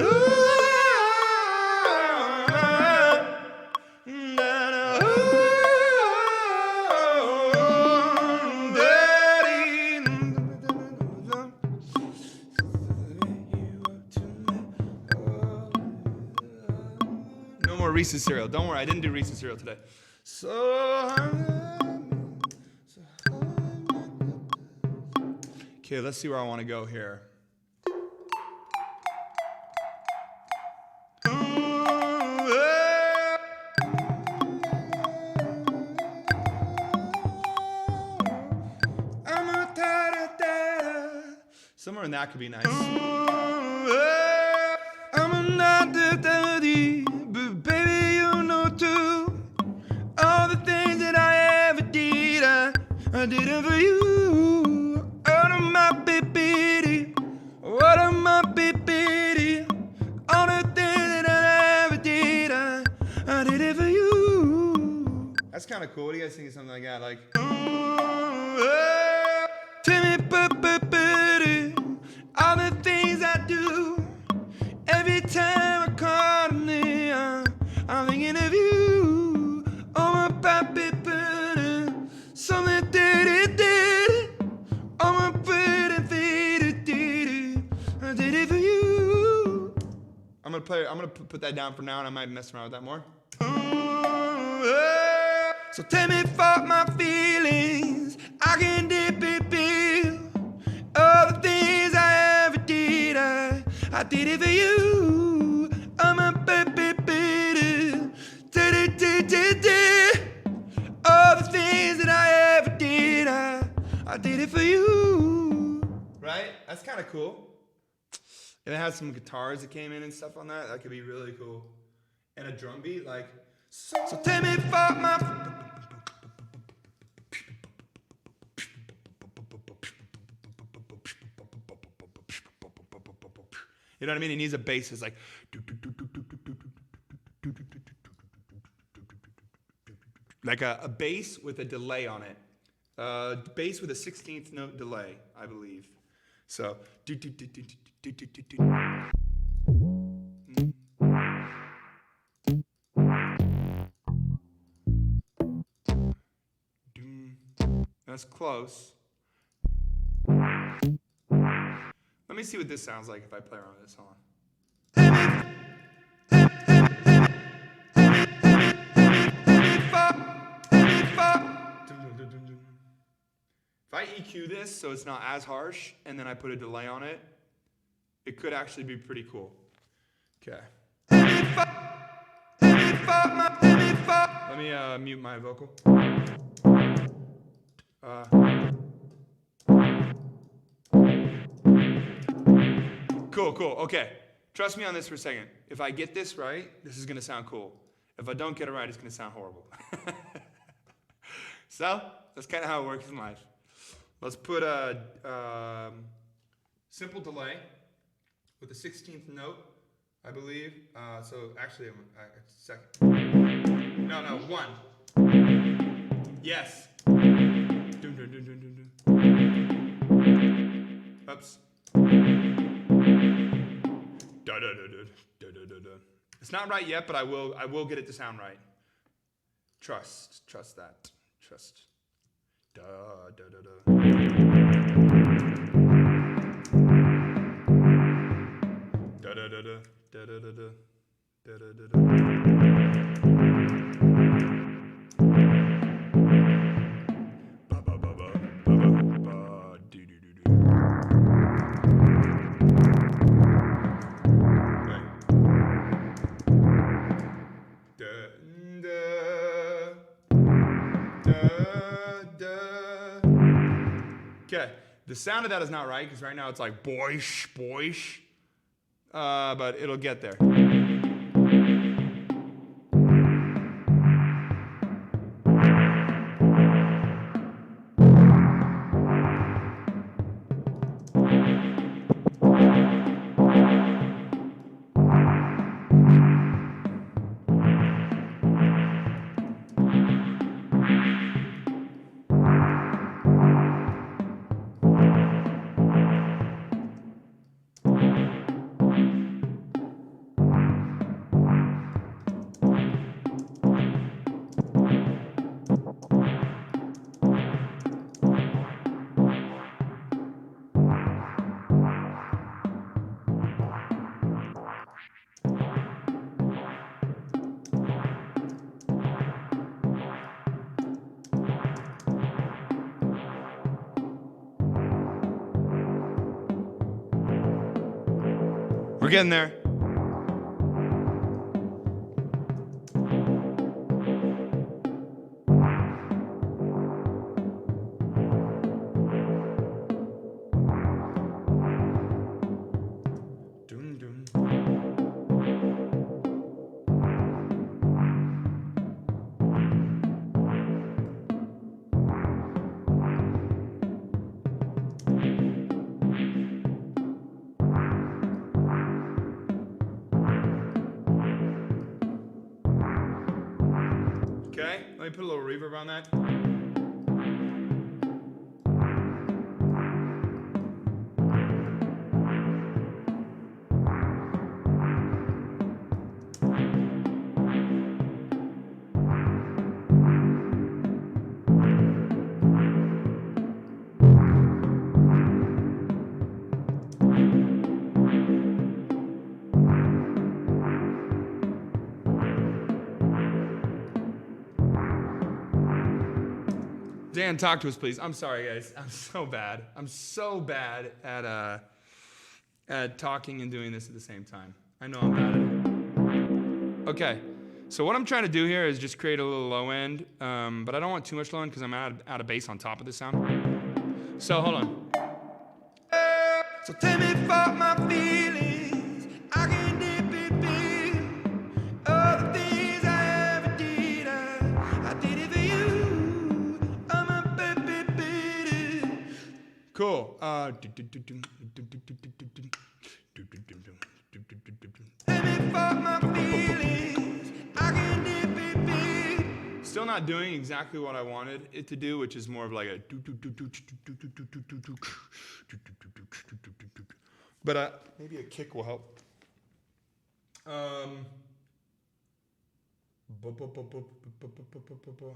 Speaker 1: No more Reese's cereal. Don't worry, I didn't do Reese's cereal today. Okay, let's see where I want to go here. Somewhere in that could be nice.
Speaker 2: I'm not the daddy, but baby, you know too. All the things that I ever did, I did it for you. Out of my baby, what of my baby, all the things that I ever did, I did it for you.
Speaker 1: That's kind of cool. What do you guys think of something like that? Like,
Speaker 2: tell me, all the things I do. Every time I call me, I'm thinking of you. Oh my baby, something did. Oh my pretty did. I did it for you.
Speaker 1: I'm gonna put that down for now, and I might mess around with that more.
Speaker 2: So tell me for my feelings, I can dip it. All the things I ever did, I did it for you. I'm a baby. All the things that I ever did, I did it for you.
Speaker 1: Right? That's kind of cool. And it has some guitars that came in and stuff on that. That could be really cool. And a drum beat, like.
Speaker 2: So tell me for my.
Speaker 1: You know what I mean? He needs a bass. It's like. Like a bass with a delay on it. Bass with a 16th note delay, I believe. So. That's close. Let me see what this sounds like if I play around with this. Hold on. If I EQ this so it's not as harsh and then I put a delay on it, it could actually be pretty cool. Okay. Let me mute my vocal. Cool. Okay. Trust me on this for a second. If I get this right, this is going to sound cool. If I don't get it right, it's going to sound horrible. So, that's kind of how it works in life. Let's put a simple delay with a 16th note, I believe. So, actually, second. No, 1. Yes. Oops. It's not right yet, but I will get it to sound right. Trust that. Trust. Da da da da. Da da da da da da da da da da da. Ba ba ba ba ba ba do do do do. Okay, the sound of that is not right because right now it's like boish, but it'll get there. We're getting there. Dun, dun. Okay, let me put a little reverb on that. Dan, talk to us, please. I'm sorry, guys. I'm so bad. I'm so bad at talking and doing this at the same time. I know I'm bad at it. Okay, so what I'm trying to do here is just create a little low end, but I don't want too much low end because I'm out of bass on top of the sound. So hold on.
Speaker 2: So tell me for my feelings, I can dip it in. All the things I ever did, I did it for you. I'm a baby.
Speaker 1: Cool.
Speaker 2: Tell me for my feelings, I can dip it in.
Speaker 1: Still not doing exactly what I wanted it to do, which is more of like a. But maybe a kick will help.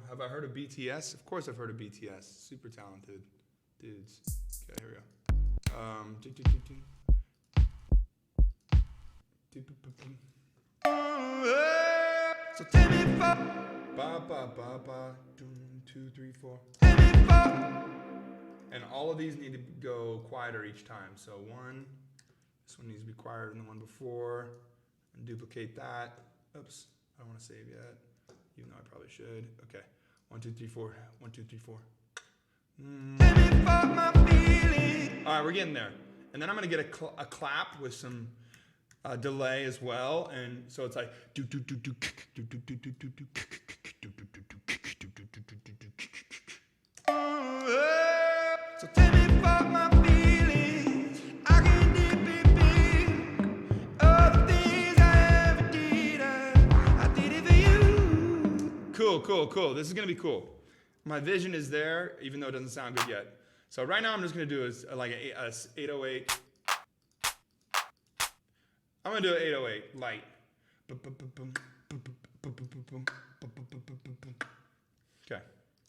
Speaker 1: Have I heard of BTS? Of course I've heard of BTS. Super talented dudes. Okay, here we go.
Speaker 2: So take me for,
Speaker 1: Ba ba ba ba. 2, 3, 4.
Speaker 2: take me for.
Speaker 1: And all of these need to go quieter each time. So 1, this one needs to be quieter than the one before. And duplicate that. Oops, I don't want to save yet, even though I probably should. Okay, 1, 2, 3, 4. 1, 2, 3, 4.
Speaker 2: Take me for my feelings.
Speaker 1: All right, we're getting there. And then I'm gonna get a clap with some delay as well, and so it's like do do do do do do do do do do.
Speaker 2: So take me for my feelings. I can dip it big. All the things I ever did, I did it for you.
Speaker 1: Cool. This is gonna be cool. My vision is there, even though it doesn't sound good yet. So right now I'm just gonna do is like a 808. I'm gonna do an 808 light. Okay.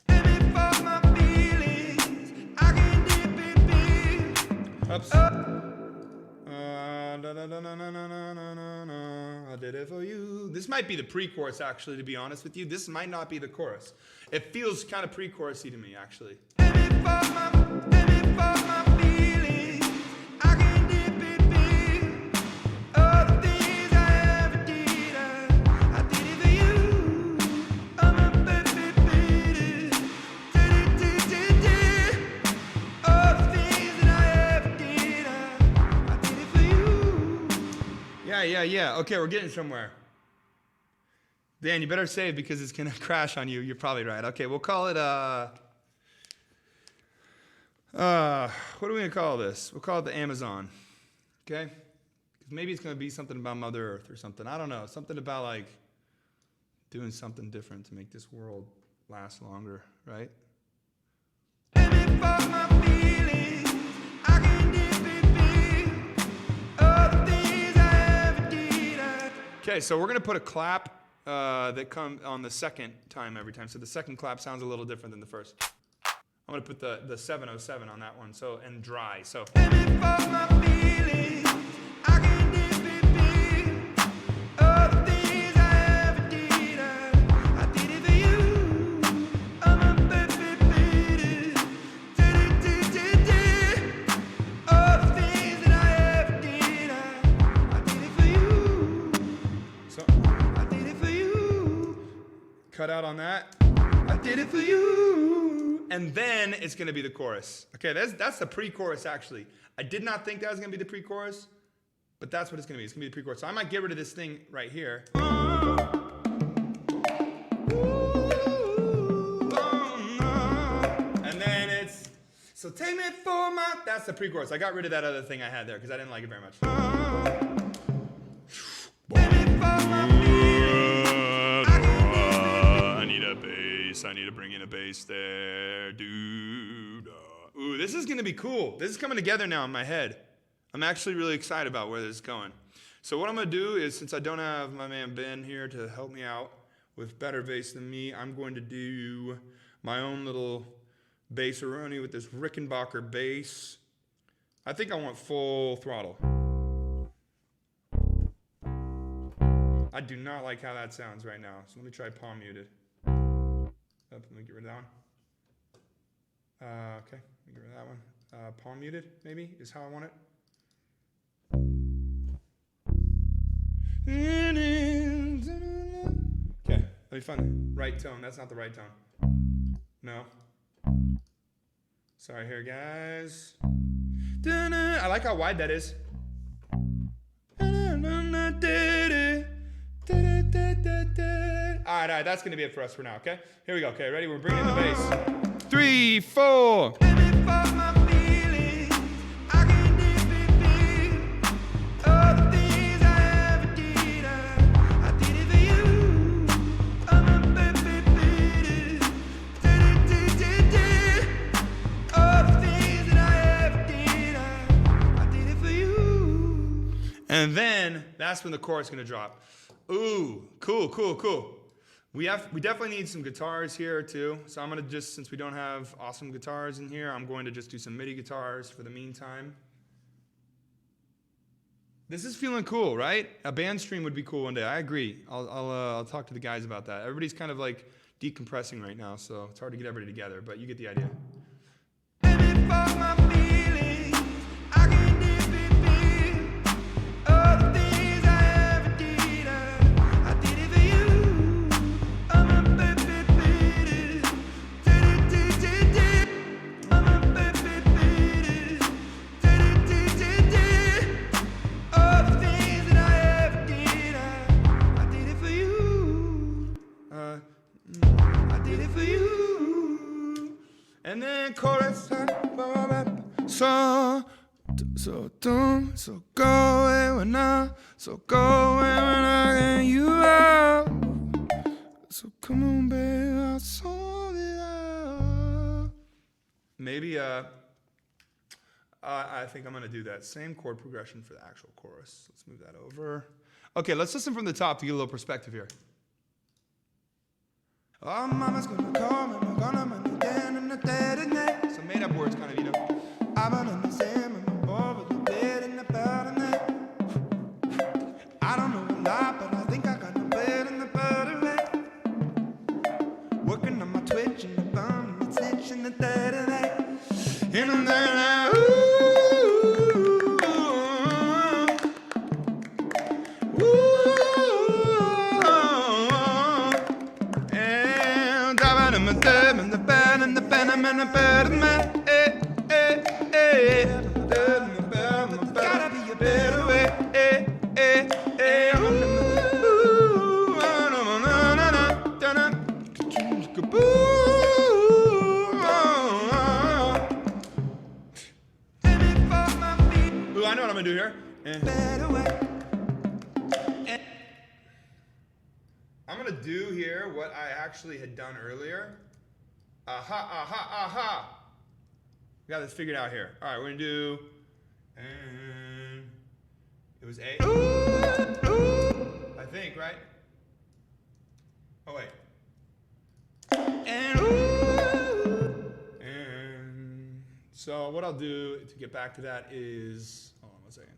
Speaker 2: Take me for my feelings. I can dip it big.
Speaker 1: Oops. I did it for you. This might be the pre-chorus, actually, to be honest with you. This might not be the chorus. It feels kind of pre-chorusy to me, actually.
Speaker 2: Take me for my feelings. I can dip it big. All the things I ever did, I did it for you. I'm a baby. All the things that I ever did, I did it for you.
Speaker 1: Yeah. Okay, we're getting somewhere. Dan, you better save because it's going to crash on you. You're probably right. Okay, we'll call it, what are we going to call this? We'll call it the Amazon. Okay? Because maybe it's going to be something about Mother Earth or something. I don't know. Something about, like, doing something different to make this world last longer, right?
Speaker 2: Take me for my feelings. I can dip it big. All the things I ever did,
Speaker 1: Okay, so we're going to put a clap that comes on the second time every time. So the second clap sounds a little different than the first. I'm going to put the 707 on that one, so and dry. So
Speaker 2: Take me for my feelings. I can dip it big. All the things I ever did, I did it for you. I'm a baby. All the things that I ever did, I did it for you.
Speaker 1: so
Speaker 2: I did it for you.
Speaker 1: cut out on that.
Speaker 2: I did it for you.
Speaker 1: And then it's going to be the chorus. Okay, that's the pre-chorus, actually. I did not think that was going to be the pre-chorus, but that's what it's going to be. It's going to be the pre-chorus. So I might get rid of this thing right here. And then it's, so take me for my, that's the pre-chorus. I got rid of that other thing I had there because I didn't like it very much. I need a bass. I need to bring in a bass there. Dude. Ooh, this is going to be cool. This is coming together now in my head. I'm actually really excited about where this is going. So what I'm going to do is, since I don't have my man Ben here to help me out with better bass than me, I'm going to do my own little bass-a-roni with this Rickenbacker bass. I think I want full throttle. I do not like how that sounds right now, so let me try palm muted. Let me get rid of that one. Okay, let me get rid of that one. Palm muted, maybe, is how I want it. Okay, let me find the right tone. That's not the right tone. No. Sorry here, guys. I like how wide that is. All right, that's gonna be it for us for now, okay? Here we go, okay, ready? We're bringing in the bass. 3, 4. And then that's when the chorus is gonna drop. Ooh, cool. We definitely need some guitars here too. So I'm gonna just, since we don't have awesome guitars in here, I'm going to just do some MIDI guitars for the meantime. This is feeling cool, right? A band stream would be cool one day. I agree. I'll talk to the guys about that. Everybody's kind of like decompressing right now, so it's hard to get everybody together, but you get the idea. And then chorus, so go away when I get you out. So come on, baby, I'll sort it out. Maybe I think I'm gonna do that same chord progression for the actual chorus. Let's move that over. Okay, let's listen from the top to get a little perspective here.
Speaker 2: Oh, mama's gonna call me, we're gonna run again and the dead and that.
Speaker 1: Some made up words, kind of, you know.
Speaker 2: I've been in the same and my boy with the bed and the bed and that. I don't know a lot, but I think I got the bed and the bed and that. Working on my twitch and the bum and the snitch and the dead and that. And I'm there, gotta be a better way.
Speaker 1: Ooh, I know what I'm gonna do here.
Speaker 2: Better way.
Speaker 1: I'm gonna do here what I actually had done earlier. Aha, aha, aha. We got this figured out here. All right, we're gonna do, and it was A. I think, right? Oh wait. And so what I'll do to get back to that is, hold on one second.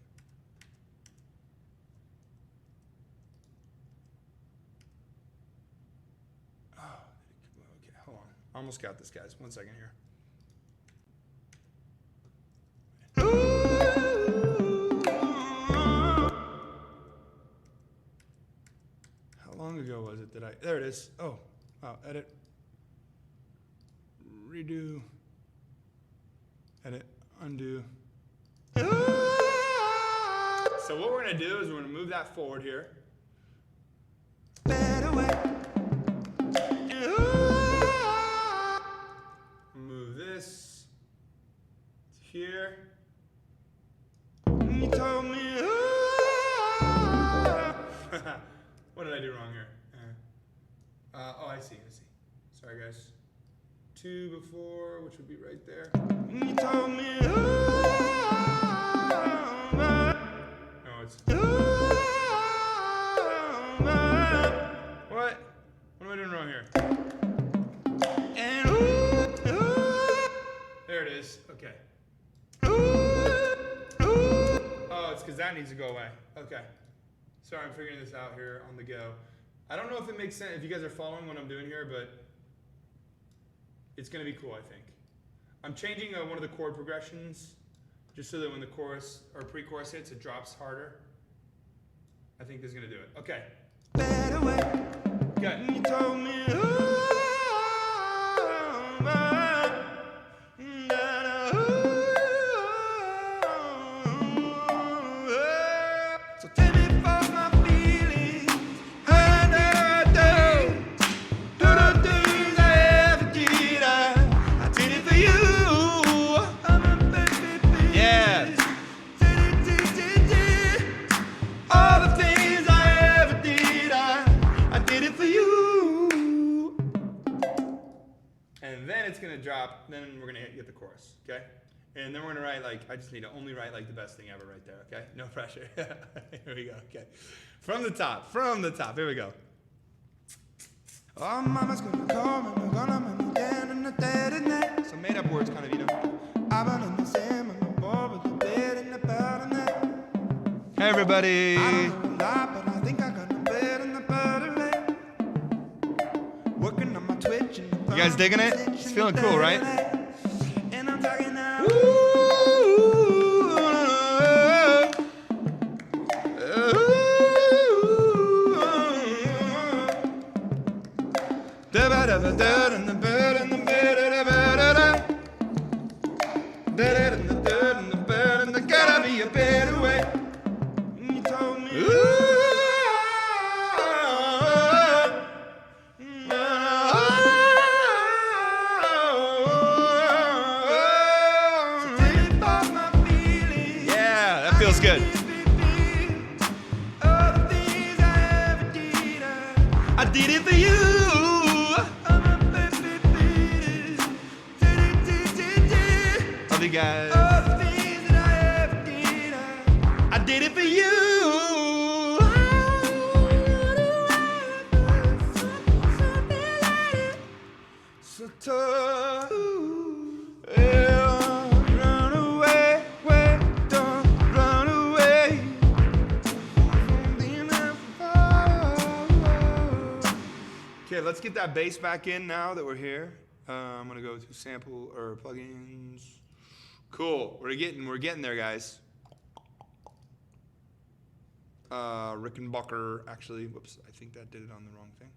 Speaker 1: Oh, okay, hold on. Almost got this, guys. 1 second here. How long ago was it that there it is. Oh, wow, edit. Redo. Edit, undo. So what we're gonna do is we're gonna move that forward here.
Speaker 2: Better way.
Speaker 1: Move this to here.
Speaker 2: You told me.
Speaker 1: What did I do wrong here? Oh, I see. Sorry, guys. 2 before, which would be right there.
Speaker 2: You told me.
Speaker 1: No, it's. What? What am I doing wrong here? There it is. Okay. Oh, it's because that needs to go away. Okay. Sorry, I'm figuring this out here on the go. I don't know if it makes sense, if you guys are following what I'm doing here, but it's going to be cool, I think. I'm changing one of the chord progressions just so that when the chorus or pre-chorus hits, it drops harder. I think this is going to do it. Okay.
Speaker 2: Better way.
Speaker 1: Good.
Speaker 2: You told me. So take me for my feelings. And I do the things I ever did. I did it for you. I'm a baby.
Speaker 1: Yeah.
Speaker 2: All the things I ever did, I did it for you.
Speaker 1: And then it's going to drop. Then we're going to get the chorus. Okay? And then we're going to write like, I just need to only write like the best thing ever right there. Okay? No pressure. Here we go. Okay. From the top. Here we go.
Speaker 2: Oh, mama's gonna call me, we're gonna meet again in the dead of night.
Speaker 1: Some made up words, kind of, you know.
Speaker 2: I've been in the same, I'm bored with the bed in the powder night.
Speaker 1: Hey, everybody.
Speaker 2: I don't know a lot, but I think I got the bed in the powder night. Working on my Twitch and
Speaker 1: You guys digging it? It's feeling cool, right?
Speaker 2: And I'm talking now. Gotta be a better way. You told me.
Speaker 1: Yeah, that feels good. I did it for you. Love you guys. I did it for you.
Speaker 2: So tough. Run away, wait, don't run away.
Speaker 1: Okay, let's get that bass back in now that we're here. I'm gonna go to sample or plugins. Cool, we're getting there, guys. Rickenbacker, actually, whoops, I think that did it on the wrong thing.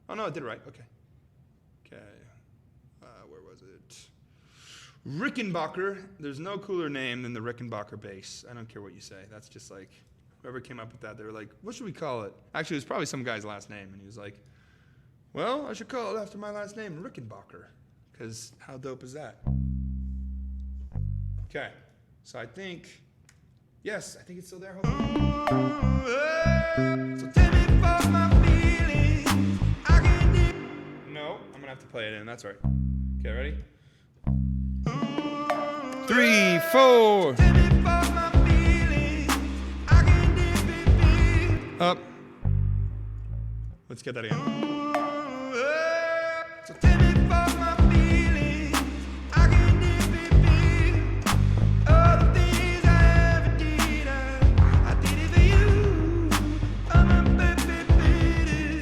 Speaker 1: Oh no, it did it right. Okay. Where was it? Rickenbacker. There's no cooler name than the Rickenbacker bass. I don't care what you say. That's just like, whoever came up with that, they were like, what should we call it? Actually, it was probably some guy's last name, and he was like, well, I should call it after my last name, Rickenbacker, because how dope is that? Okay, so I think, yes, I think it's still there.
Speaker 2: So tell me for my feelings. I can do.
Speaker 1: No, I'm gonna have to play it in. That's right. Okay, ready? 3, 4.
Speaker 2: Tell me for my feelings. I can do.
Speaker 1: Up. Let's get that again.
Speaker 2: So tell me for my feelings. I can do. All the things I ever did, I did it for you. I'm a baby.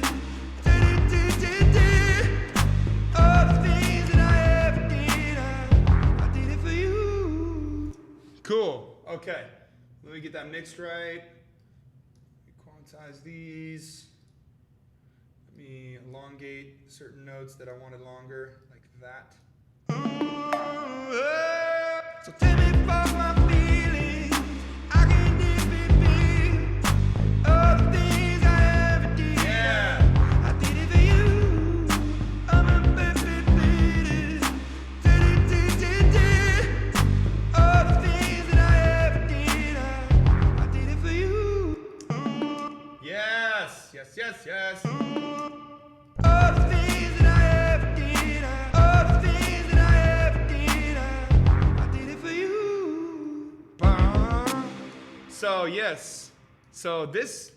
Speaker 2: All the things that I ever did, I did it for you.
Speaker 1: Cool. Okay. Let me get that mixed right. Quantize these. Let me elongate certain notes that I wanted longer, like that.
Speaker 2: So tell me for my feelings. I can do. All the things I ever did.
Speaker 1: Yeah.
Speaker 2: I did it for you. I'm a baby. All the things that I ever did, I did it for you.
Speaker 1: Yes. Yes. Yes. Yes.
Speaker 2: All the things that I ever did, all the things that I ever did, I did it for you.
Speaker 1: So yes. So this,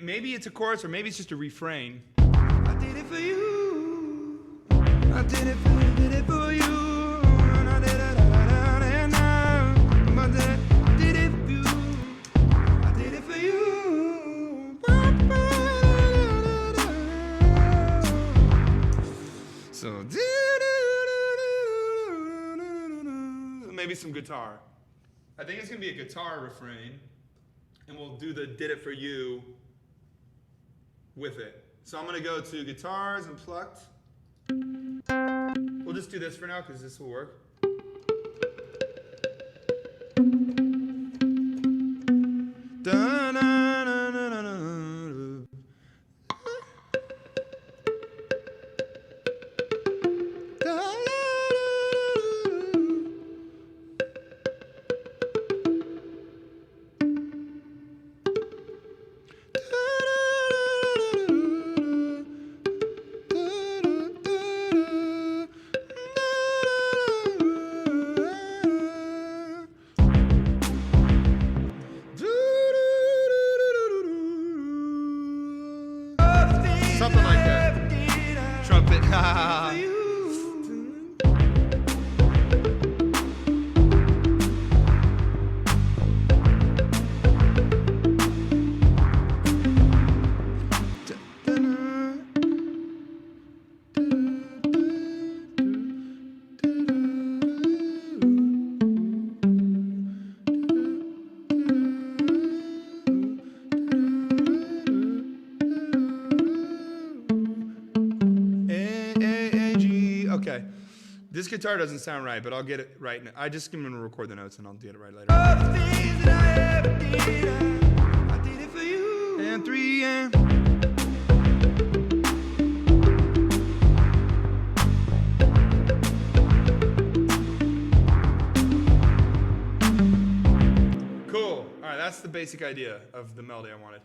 Speaker 1: maybe it's a chorus or maybe it's just a refrain.
Speaker 2: I did it for you. I did it for you, did it for you. And I did it, and I did it for you. I did it for you.
Speaker 1: So maybe some guitar. I think it's gonna be a guitar refrain, and we'll do the "Did It For You" with it. So I'm gonna go to guitars and plucked. We'll just do this for now because this will work. This guitar doesn't sound right, but I'll get it right. I just am gonna record the notes and I'll get it right later.
Speaker 2: All the things that I ever did, I did it for you.
Speaker 1: And 3 and cool. All right, that's the basic idea of the melody I wanted.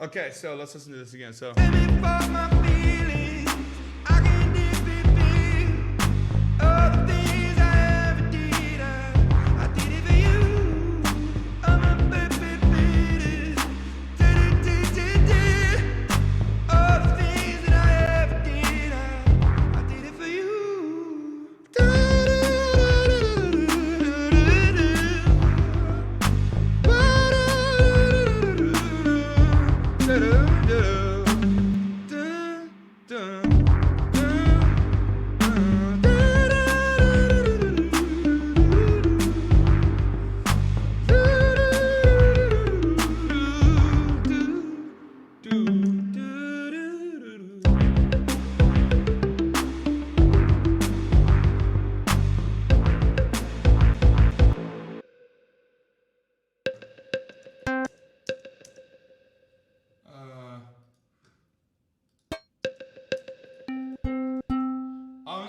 Speaker 1: Okay, so let's listen to this again. So.
Speaker 2: Tell me for my feelings, I can feel all the things I ever did. I did it for you. I'm a baby. All the things that I ever did, I did it for you.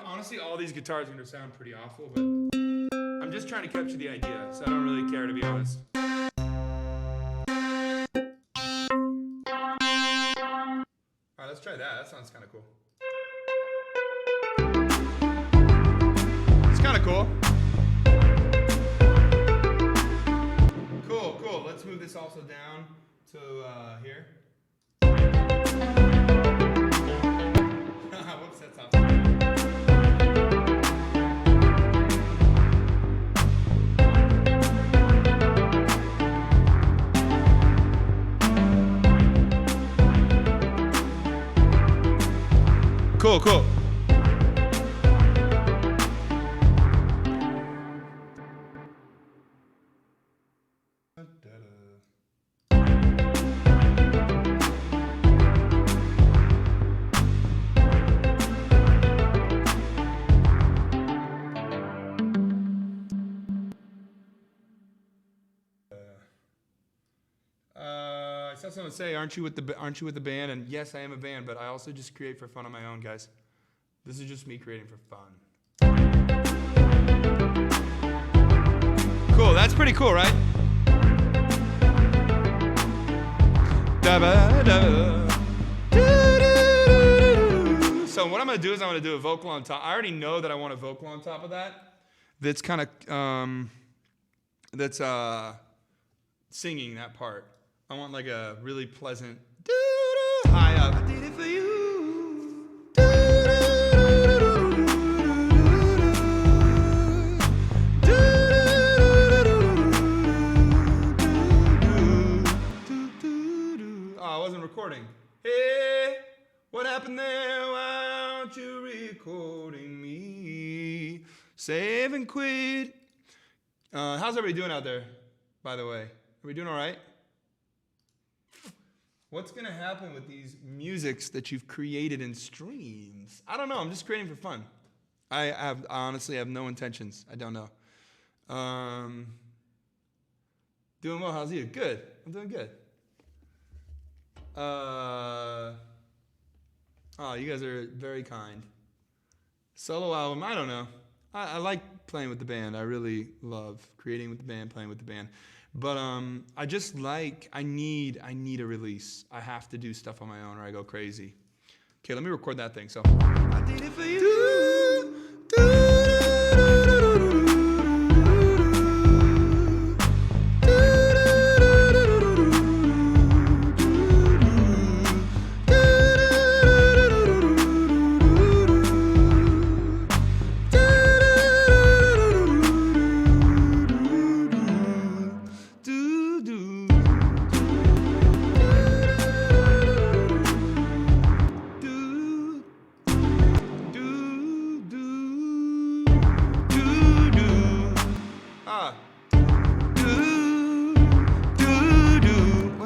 Speaker 1: Honestly, all these guitars are going to sound pretty awful, but I'm just trying to capture the idea, so I don't really care, to be honest. Alright, let's try that. That sounds kind of cool. It's kind of cool. Cool, cool. Let's move this also down to here. Whoops, that's off. Cool, cool. I saw someone say, "Aren't you with the band?" And yes, I am a band, but I also just create for fun on my own, guys. This is just me creating for fun. Cool, that's pretty cool, right? So what I'm gonna do is I'm gonna do a vocal on top. I already know that I want a vocal on top of that. That's kind of singing that part. I want like a really pleasant high up.
Speaker 2: I did it for you.
Speaker 1: Oh, I wasn't recording. Hey, what happened there? Why aren't you recording me? Save and quit. How's everybody doing out there, by the way? Are we doing all right? What's going to happen with these musics that you've created in streams? I don't know. I'm just creating for fun. I honestly have no intentions. I don't know. Doing well. How's you? Good. I'm doing good. Oh, you guys are very kind. Solo album. I don't know. I like playing with the band. I really love creating with the band, playing with the band. But I just like, I need a release. I have to do stuff on my own or I go crazy. Okay, let me record that thing. So
Speaker 2: I did it for you.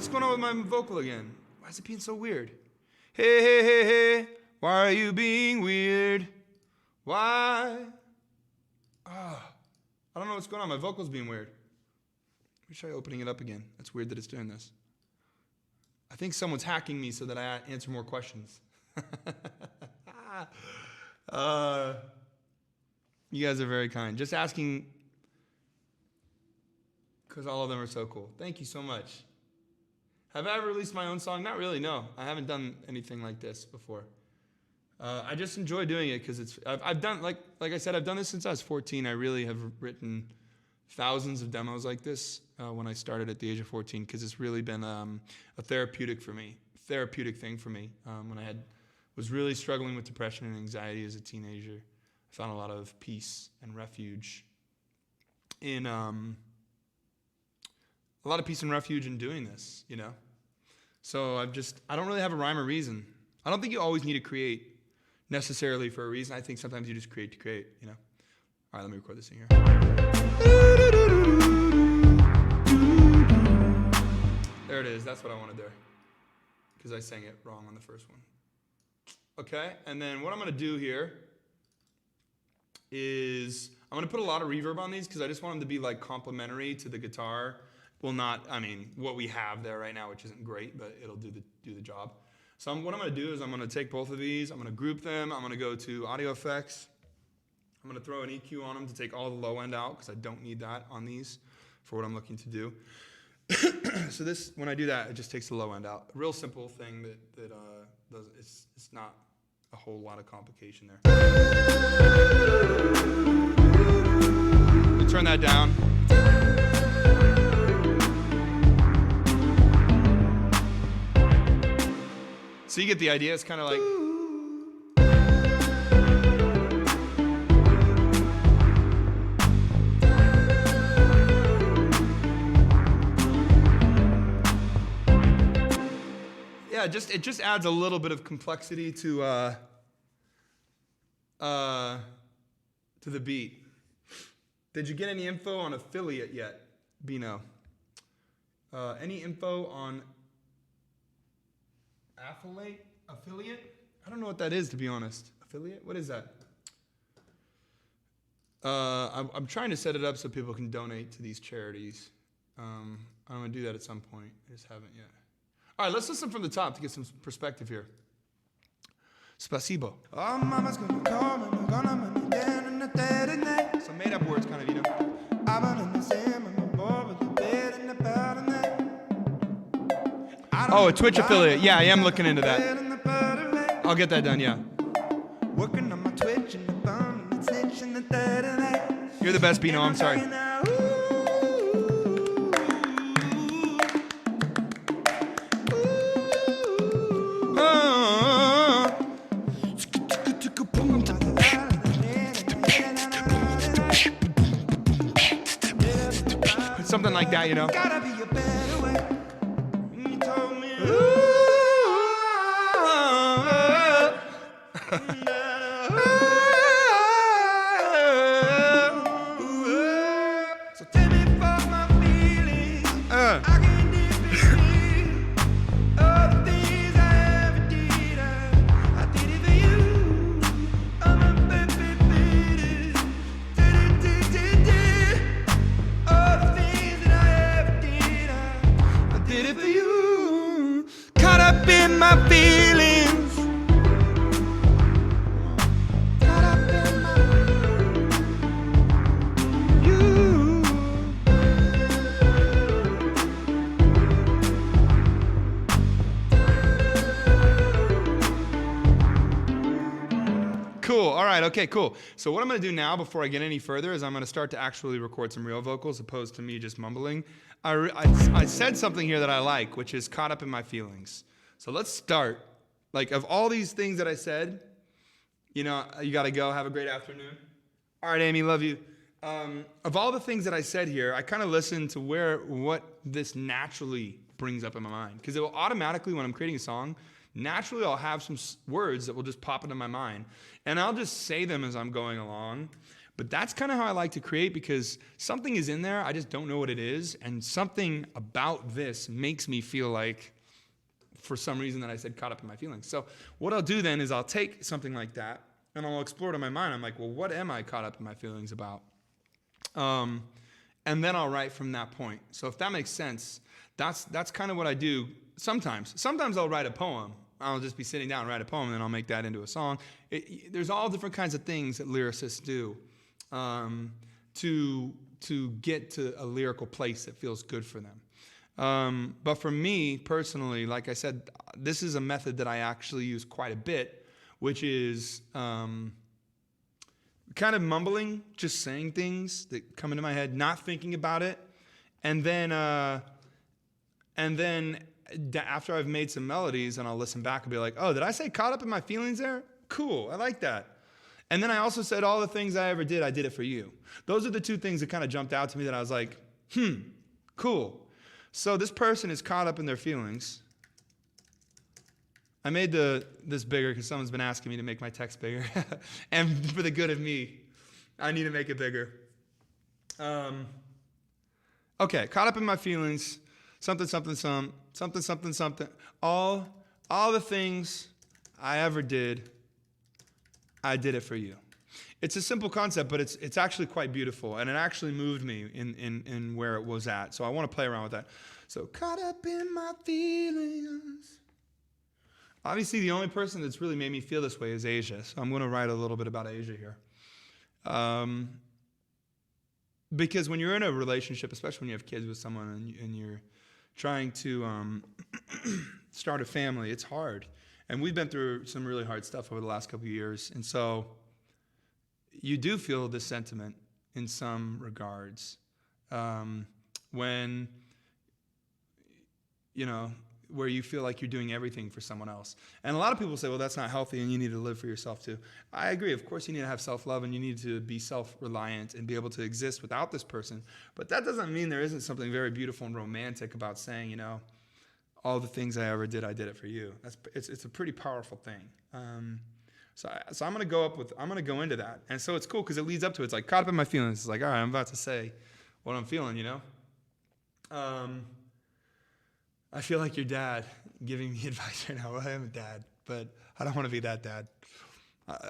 Speaker 1: What's going on with my vocal again? Why is it being so weird? Hey, hey, hey, hey, why are you being weird? Why? I don't know what's going on. My vocal's being weird. Let me try opening it up again. That's weird that it's doing this. I think someone's hacking me so that I answer more questions. You guys are very kind. Just asking because all of them are so cool. Thank you so much. Have I ever released my own song? Not really, no. I haven't done anything like this before. I just enjoy doing it because I've done, like I said, I've done this since I was 14. I really have written thousands of demos like this when I started at the age of 14 because it's really been a therapeutic thing for me. When I was really struggling with depression and anxiety as a teenager, I found a lot of peace and refuge in doing this, you know? So I don't really have a rhyme or reason. I don't think you always need to create necessarily for a reason. I think sometimes you just create to create, you know? All right, let me record this thing here. There it is. That's what I wanted there. Because I sang it wrong on the first one. Okay, and then what I'm going to do here is I'm going to put a lot of reverb on these because I just want them to be like complementary to the guitar. Well, what we have there right now, which isn't great, but it'll do the job. So what I'm going to do is I'm going to take both of these, I'm going to group them, I'm going to go to audio effects, I'm going to throw an EQ on them to take all the low end out because I don't need that on these for what I'm looking to do. So when I do that, it just takes the low end out. A real simple thing that does, it's not a whole lot of complication there. Let me turn that down. So you get the idea. It's kind of like. Yeah, it just adds a little bit of complexity to the beat. Did you get any info on affiliate yet, Bino? Any info on affiliate? I don't know what that is, to be honest. Affiliate? What is that? I'm trying to set it up so people can donate to these charities. I'm going to do that at some point. I just haven't yet. All right, let's listen from the top to get some perspective here. Spasibo.
Speaker 2: Oh, mama's gonna call me, we're gonna put me down in the dead of night.
Speaker 1: Some made up words, kind of, you know.
Speaker 2: I've been in the sand, I'm bored with the bed and the powder night.
Speaker 1: Oh, a Twitch affiliate. Yeah, I am looking into that. I'll get that done, yeah.
Speaker 2: Working on my Twitch and the bum and the cinch and the dead of night.
Speaker 1: You're the best, Bino, I'm sorry. Something like that, you know.
Speaker 2: Gotta be a better way. You told me. So tell me for my feelings. I can defeat all the things I ever did. I did it for you. I'm a baby. All the things that I ever did. I did it for you. Caught up in my feelings. Caught up in my you.
Speaker 1: Cool. All right. Okay, cool. So what I'm going to do now before I get any further is I'm going to start to actually record some real vocals opposed to me just mumbling. I said something here that I like, which is caught up in my feelings. So let's start. Like, of all these things that I said, you know, you got to go. Have a great afternoon. All right, Amy, love you. Of all the things that I said here, I kind of listened to what this naturally brings up in my mind. Because it will automatically, when I'm creating a song, naturally I'll have some words that will just pop into my mind. And I'll just say them as I'm going along. But that's kind of how I like to create, because something is in there, I just don't know what it is, and something about this makes me feel like, for some reason that I said, caught up in my feelings. So what I'll do then is I'll take something like that, and I'll explore it in my mind. I'm like, well, what am I caught up in my feelings about? And then I'll write from that point. So if that makes sense, that's kind of what I do sometimes. Sometimes I'll write a poem. I'll just be sitting down and write a poem, and then I'll make that into a song. There's all different kinds of things that lyricists do to get to a lyrical place that feels good for them. But for me personally, like I said, this is a method that I actually use quite a bit, which is kind of mumbling, just saying things that come into my head, not thinking about it, and then after I've made some melodies, and I'll listen back and be like, oh, did I say caught up in my feelings there? Cool, I like that. And then I also said all the things I ever did, I did it for you. Those are the two things that kind of jumped out to me that I was like, cool. So this person is caught up in their feelings. I made this bigger because someone's been asking me to make my text bigger. And for the good of me, I need to make it bigger. Okay, caught up in my feelings, something, something, something, something, something. All the things I ever did, I did it for you. It's a simple concept, but it's actually quite beautiful, and it actually moved me in where it was at. So I want to play around with that. So caught up in my feelings. Obviously, the only person that's really made me feel this way is Asia, so I'm going to write a little bit about Asia here. Because when you're in a relationship, especially when you have kids with someone and you're trying to start a family, it's hard. And we've been through some really hard stuff over the last couple of years, and so you do feel this sentiment in some regards when, where you feel like you're doing everything for someone else. And a lot of people say, well, that's not healthy and you need to live for yourself too. I agree. Of course, you need to have self-love and you need to be self-reliant and be able to exist without this person. But that doesn't mean there isn't something very beautiful and romantic about saying, all the things I ever did, I did it for you. It's a pretty powerful thing. So I'm going to go into that. And so it's cool because it leads up to it. It's like caught up in my feelings. It's like, all right, I'm about to say what I'm feeling, I feel like your dad giving me advice right now. Well, I am a dad, but I don't want to be that dad. I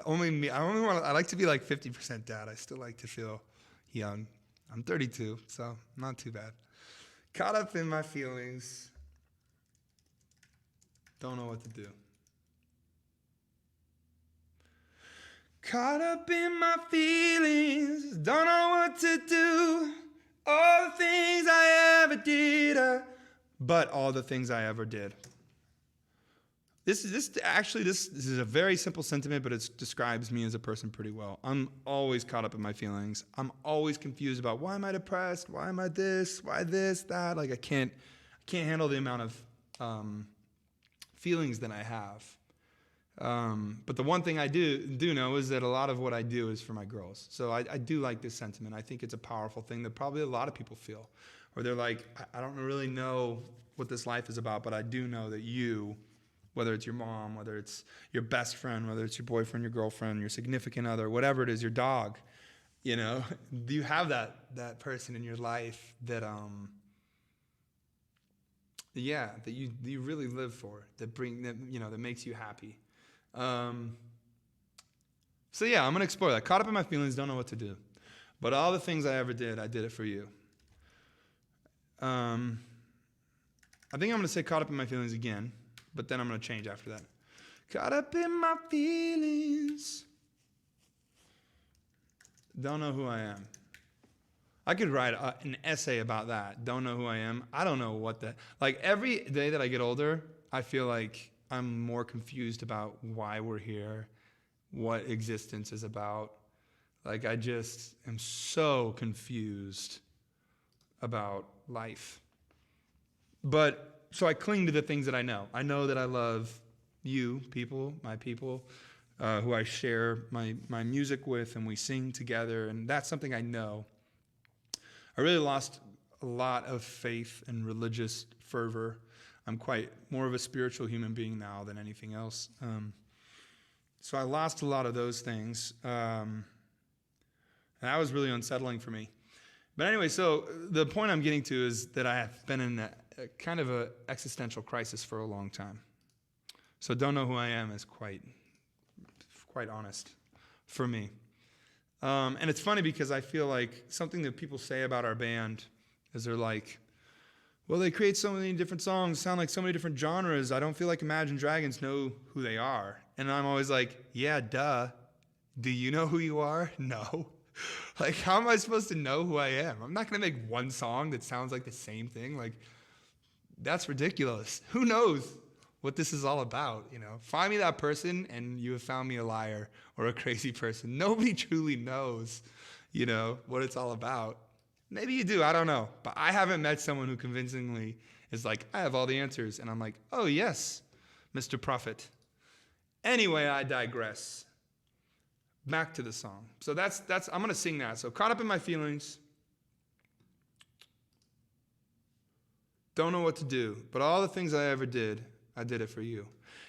Speaker 1: like to be like 50% dad. I still like to feel young. I'm 32, so not too bad. Caught up in my feelings. Don't know what to do. Caught up in my feelings. Don't know what to do. All the things I ever did. But all the things I ever did. This is a very simple sentiment, but it describes me as a person pretty well. I'm always caught up in my feelings. I'm always confused about why am I depressed? Why am I this? Why this? That? Like I can't handle the amount of feelings that I have. But the one thing I do know is that a lot of what I do is for my girls. So I do like this sentiment. I think it's a powerful thing that probably a lot of people feel. Or they're like, I don't really know what this life is about, but I do know that you, whether it's your mom, whether it's your best friend, whether it's your boyfriend, your girlfriend, your significant other, whatever it is, your dog, you have that person in your life that, that you really live for, that makes you happy. I'm going to explore that. Caught up in my feelings, don't know what to do. But all the things I ever did, I did it for you. I think I'm going to say caught up in my feelings again, but then I'm going to change after that. Caught up in my feelings. Don't know who I am. I could write an essay about that. Don't know who I am. I don't know what that... Like, every day that I get older, I feel like I'm more confused about why we're here, what existence is about. Like, I just am so confused about life. But, so I cling to the things that I know. I know that I love you, my people, who I share my music with, and we sing together, and that's something I know. I really lost a lot of faith and religious fervor. I'm quite more of a spiritual human being now than anything else. So I lost a lot of those things. And That was really unsettling for me. But anyway, so the point I'm getting to is that I have been in a kind of an existential crisis for a long time. So don't know who I am is quite honest for me. And it's funny because I feel like something that people say about our band is they're like, well, they create so many different songs, sound like so many different genres. I don't feel like Imagine Dragons know who they are. And I'm always like, yeah, duh. Do you know who you are? No. Like, how am I supposed to know who I am? I'm not going to make one song that sounds like the same thing. Like, that's ridiculous. Who knows what this is all about, you know? Find me that person and you have found me a liar or a crazy person. Nobody truly knows, you know, what it's all about. Maybe you do, I don't know. But I haven't met someone who convincingly is like, I have all the answers. And I'm like, oh, yes, Mr. Prophet. Anyway, I digress. Back to the song. So that's I'm going to sing that. So caught up in my feelings. Don't know what to do. But all the things I ever did, I did it for you.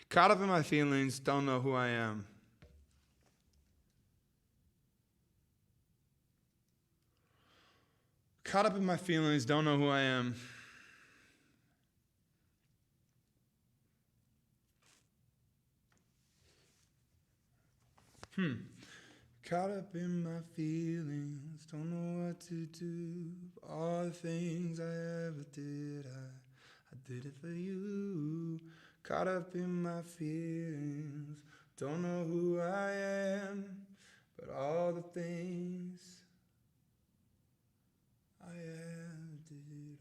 Speaker 1: Caught up in my feelings. Don't know who I am. Caught up in my feelings. Don't know who I am. Caught up in my feelings, don't know what to do. All the things I ever did, I did it for you. Caught up in my feelings, don't know who I am, but all the things I ever did,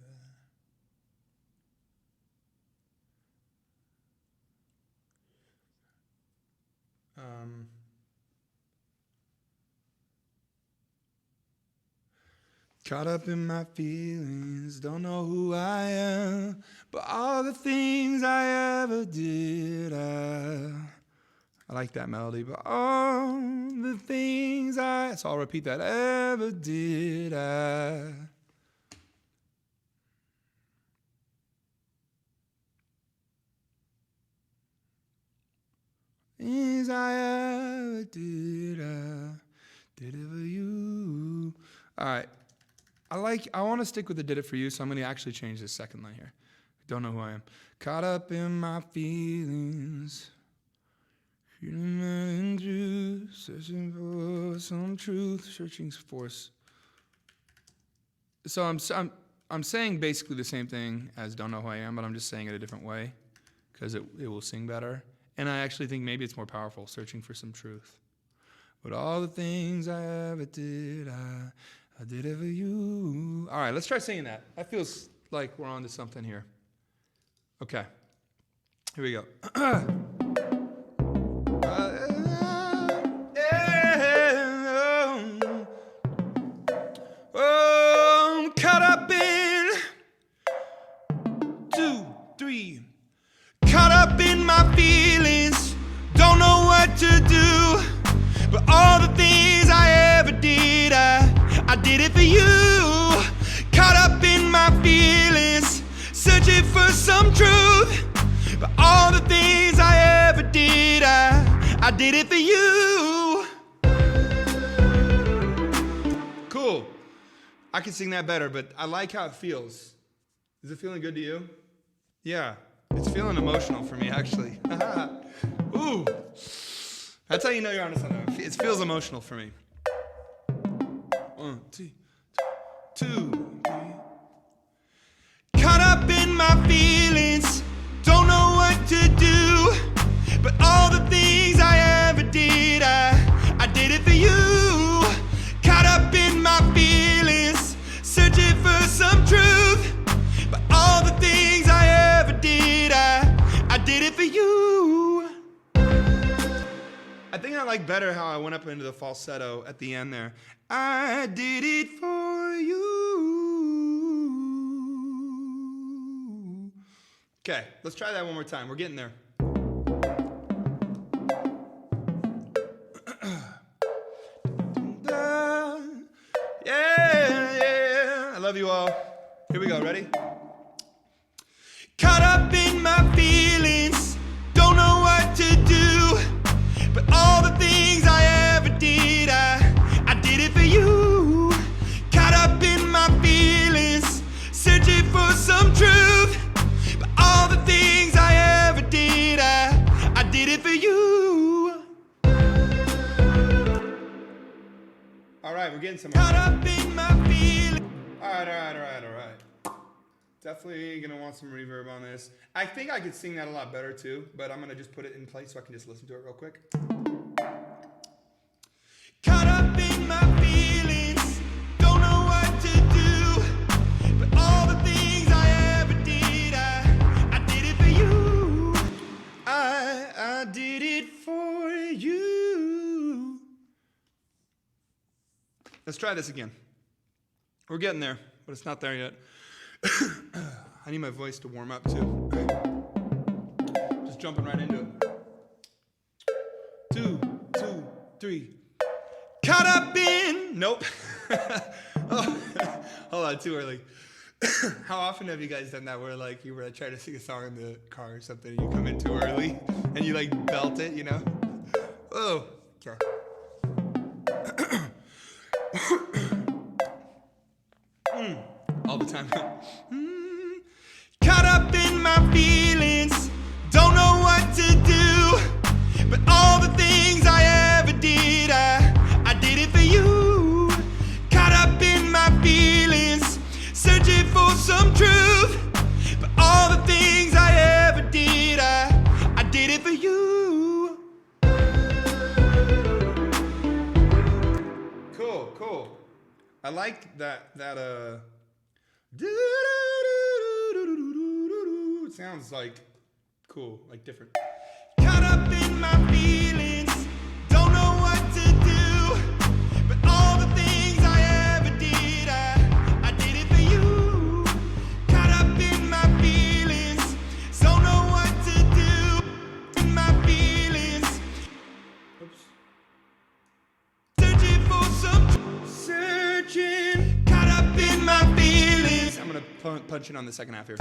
Speaker 1: Caught up in my feelings, don't know who I am, but all the things I ever did, I like that melody, but all the things so I'll repeat that, ever did, things I ever did, did it for you. All right. I want to stick with the did it for you, so I'm going to actually change this second line here. Don't know who I am. Caught up in my feelings, feeling through, searching for some truth, searching for. So I'm saying basically the same thing as don't know who I am, but I'm just saying it a different way because it will sing better. And I actually think maybe it's more powerful, searching for some truth. But all the things I ever did, I did it for you. All right, let's try singing that. That feels like we're on to something here. Okay, here we go. I'm caught up in 2, 3. Caught up in my feelings, don't know what to do, but all the things I ever did, I did it for you. Caught up in my feelings, searching for some truth, but all the things I ever did, I did it for you. Cool. I can sing that better, but I like how it feels. Is it feeling good to you? Yeah. It's feeling emotional for me, actually. Ooh. That's how you know you're onto something. It feels emotional for me. 1, 2, 2, 3. Caught up in my feelings, don't know what to do, but all the things I ever did, I did it for you. Caught up in my feelings, searching for some truth, but all the things I ever did, I did it for you. I think I like better how I went up into the falsetto at the end there. I did it for you. Okay, let's try that one more time. We're getting there. Yeah. I love you all. Here we go. Ready? Caught up in my feelings, don't know what to do, but all the things I ever did, I did it for you. getting somewhere.
Speaker 2: Caught up in my feelings.
Speaker 1: All right. Definitely gonna want some reverb on this. I think I could sing that a lot better too, but I'm gonna just put it in place so I can just listen to it real quick.
Speaker 2: Caught up in my feelings. Don't know what to do. But all the things I ever did, I did it for you. I did it for you.
Speaker 1: Let's try this again. We're getting there, but it's not there yet. I need my voice to warm up too. Just jumping right into it. 2, 2, 3.
Speaker 2: Caught up in.
Speaker 1: Nope. Oh, hold on, too early. How often have you guys done that where like you were trying to sing a song in the car or something and you come in too early and you like belt it, you know? Oh, okay. All the time.
Speaker 2: Caught up in my feelings. Don't know what to do. But all the things I ever did, I did it for you. Caught up in my feelings, searching for some truth. But all the things I ever did, I did it for you.
Speaker 1: Cool. I like that it sounds like cool, like different.
Speaker 2: Caught up in my feelings, don't know what to do. But all the things I ever did, I did it for you. Caught up in my feelings, don't know what to do. In my feelings,
Speaker 1: Oops.
Speaker 2: searching for some, searching. Caught up in my feelings,
Speaker 1: I'm gonna punch in on the second half here.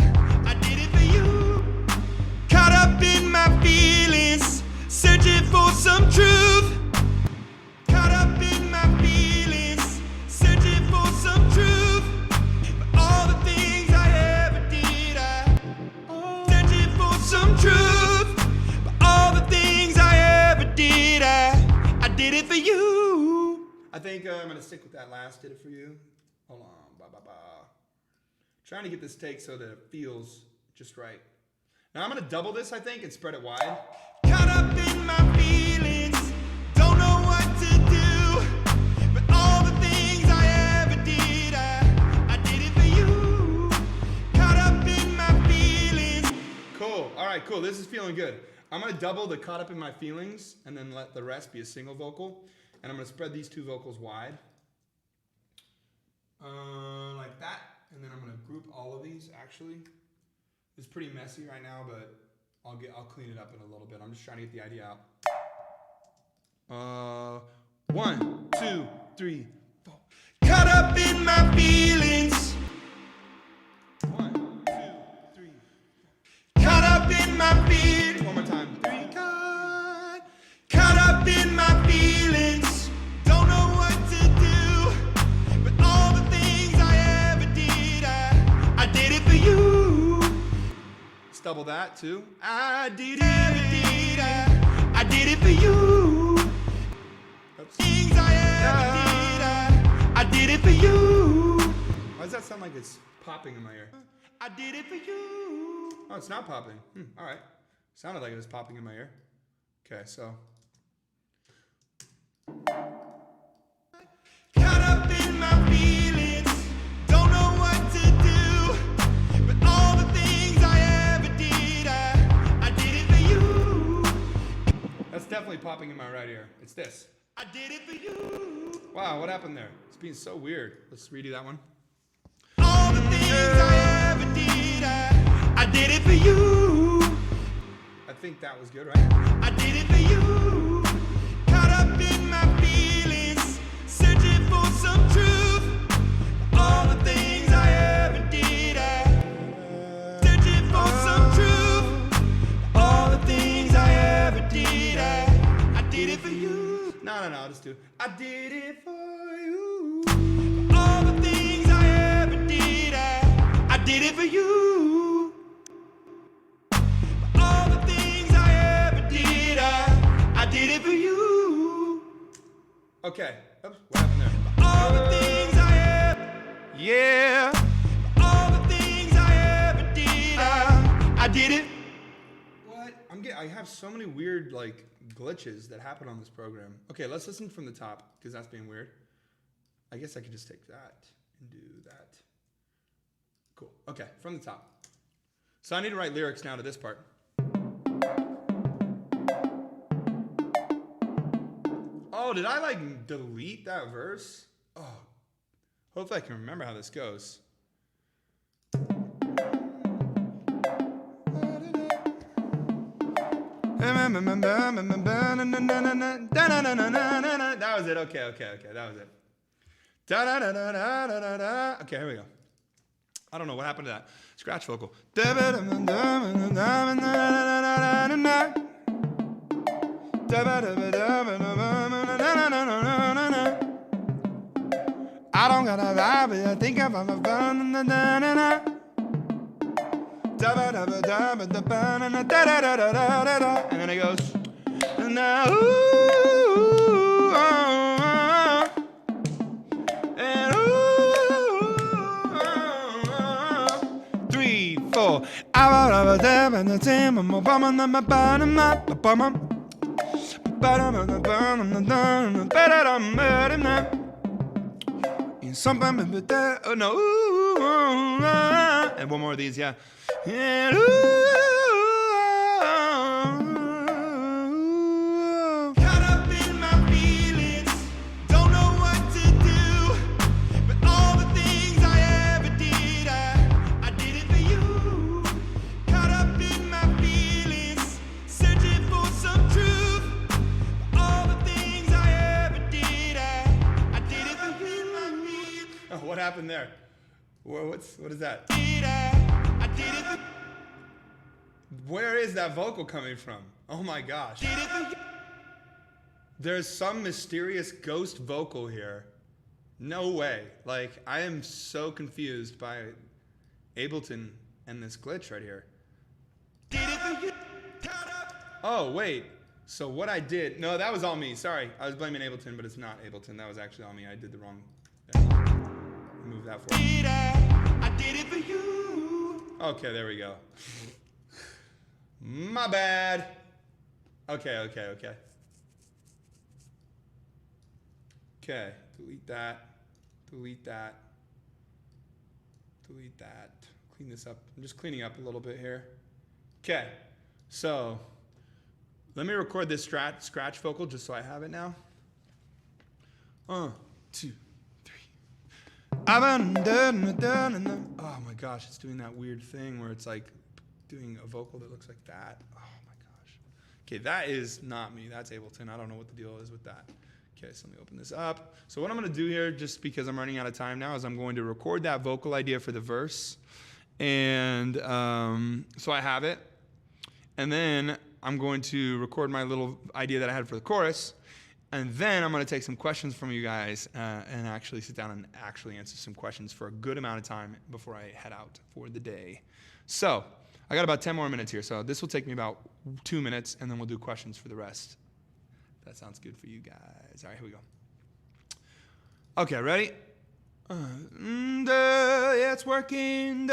Speaker 2: I did it for you. Caught up in my feelings, searching for some truth. Caught up in my feelings, searching for some truth. But all the things I ever did, searching for some truth. But all the things I ever did, I did it for you.
Speaker 1: I think I'm gonna stick with that last. Did it for you. Hold on. Trying to get this take so that it feels just right. Now I'm gonna double this, I think, and spread it wide.
Speaker 2: Caught up in my feelings, don't know what to do. But all the things I ever did, I did it for you. Caught up in my feelings.
Speaker 1: Cool. All right, cool. This is feeling good. I'm gonna double the caught up in my feelings and then let the rest be a single vocal. And I'm gonna spread these two vocals wide. Like that. And then I'm gonna group all of these actually. It's pretty messy right now, but I'll clean it up in a little bit. I'm just trying to get the idea out. 1, 2, 3, 4.
Speaker 2: Caught up in my feelings.
Speaker 1: 1, 2, 3.
Speaker 2: Caught up in my feelings.
Speaker 1: One more time. 3.
Speaker 2: Caught up in my feelings. Don't know what to do. But all the things I ever did, I did it for you.
Speaker 1: Let's double that too.
Speaker 2: I did it, I did it for you.
Speaker 1: Oops.
Speaker 2: Things I ever did, I did it for you.
Speaker 1: Why does that sound like it's popping in my ear?
Speaker 2: I did it for you.
Speaker 1: Oh, it's not popping. All right. Sounded like it was popping in my ear. Okay, so.
Speaker 2: Caught up in my feelings, don't know what to do. But all the things I ever did, I did it for you.
Speaker 1: That's definitely popping in my right ear. It's this.
Speaker 2: I did it for you.
Speaker 1: Wow, what happened there? It's being so weird. Let's redo that one.
Speaker 2: All the things I ever did, I did it for you.
Speaker 1: I think that was good, right?
Speaker 2: I did it for you. Caught up in my feelings, searching for some truth. All the things I ever did, searching for some truth. All the things I ever did, I did it for you.
Speaker 1: No, I'll just do. I did it for you.
Speaker 2: All the things I ever did, I did it for you. All the things I ever did, I did it for you.
Speaker 1: Okay. Oops, what happened there?
Speaker 2: All all the things I ever, yeah, all the things I ever did, I did it.
Speaker 1: What? I have so many weird like glitches that happen on this program. Okay, let's listen from the top because that's being weird. I guess I could just take that and do that. Cool. Okay, from the top. So I need to write lyrics now to this part. Oh, did I like delete that verse? Oh, hopefully I can remember how this goes. That was it. Okay, that was it. Okay, here we go. I don't know what happened to that scratch vocal. I don't got a vibe, but I think I'm fun. And then it goes. Now, and 3, 4. Oh no, and one more of these, yeah. And caught up in my feelings, don't know what to do, but all the things I ever did, I did it for you. Caught up in my feelings, searching for some truth, but all the things I ever did, I did it for you. Oh, what happened there? What is that? I did it for. Where is that vocal coming from? Oh my gosh. There's some mysterious ghost vocal here. No way. Like, I am so confused by Ableton and this glitch right here. Oh, wait. So what I did, no, that was all me. Sorry, I was blaming Ableton, but it's not Ableton. That was actually all me. I did the wrong. Move that forward. I did it for you. Okay, there we go. My bad. Okay. Okay, delete that. Clean this up. I'm just cleaning up a little bit here. Okay, so let me record this scratch vocal just so I have it now. 1, 2, 3. Oh my gosh, it's doing that weird thing where it's like doing a vocal that looks like that. Oh my gosh. Okay, that is not me. That's Ableton. I don't know what the deal is with that. Okay, so let me open this up. So what I'm going to do here, just because I'm running out of time now, is I'm going to record that vocal idea for the verse. And so I have it. And then I'm going to record my little idea that I had for the chorus. And then I'm going to take some questions from you guys and actually sit down and actually answer some questions for a good amount of time before I head out for the day. So I got about 10 more minutes here. So this will take me about 2 minutes, and then we'll do questions for the rest. That sounds good for you guys. All right, here we go. Okay, ready? It's working.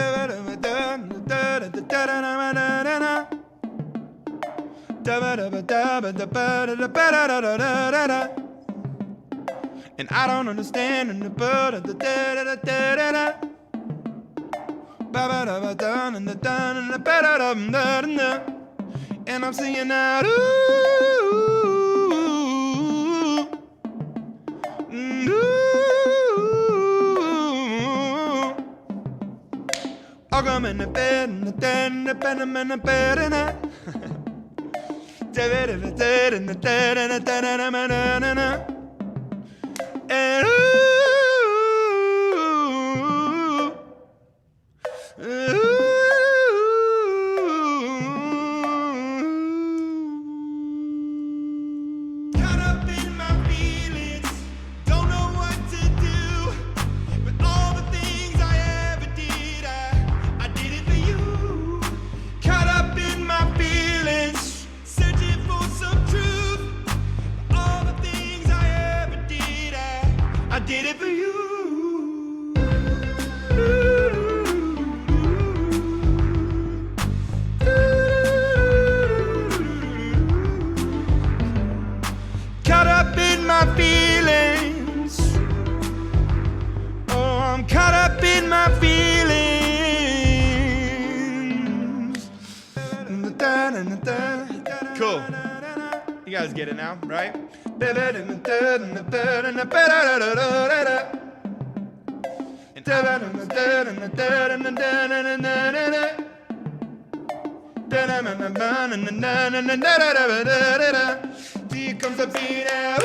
Speaker 1: And I don't understand. And I'm singing out. I'll come in the bed and the bed and the bed and the bed and all the things I guys get it now, right? Here comes the beat now.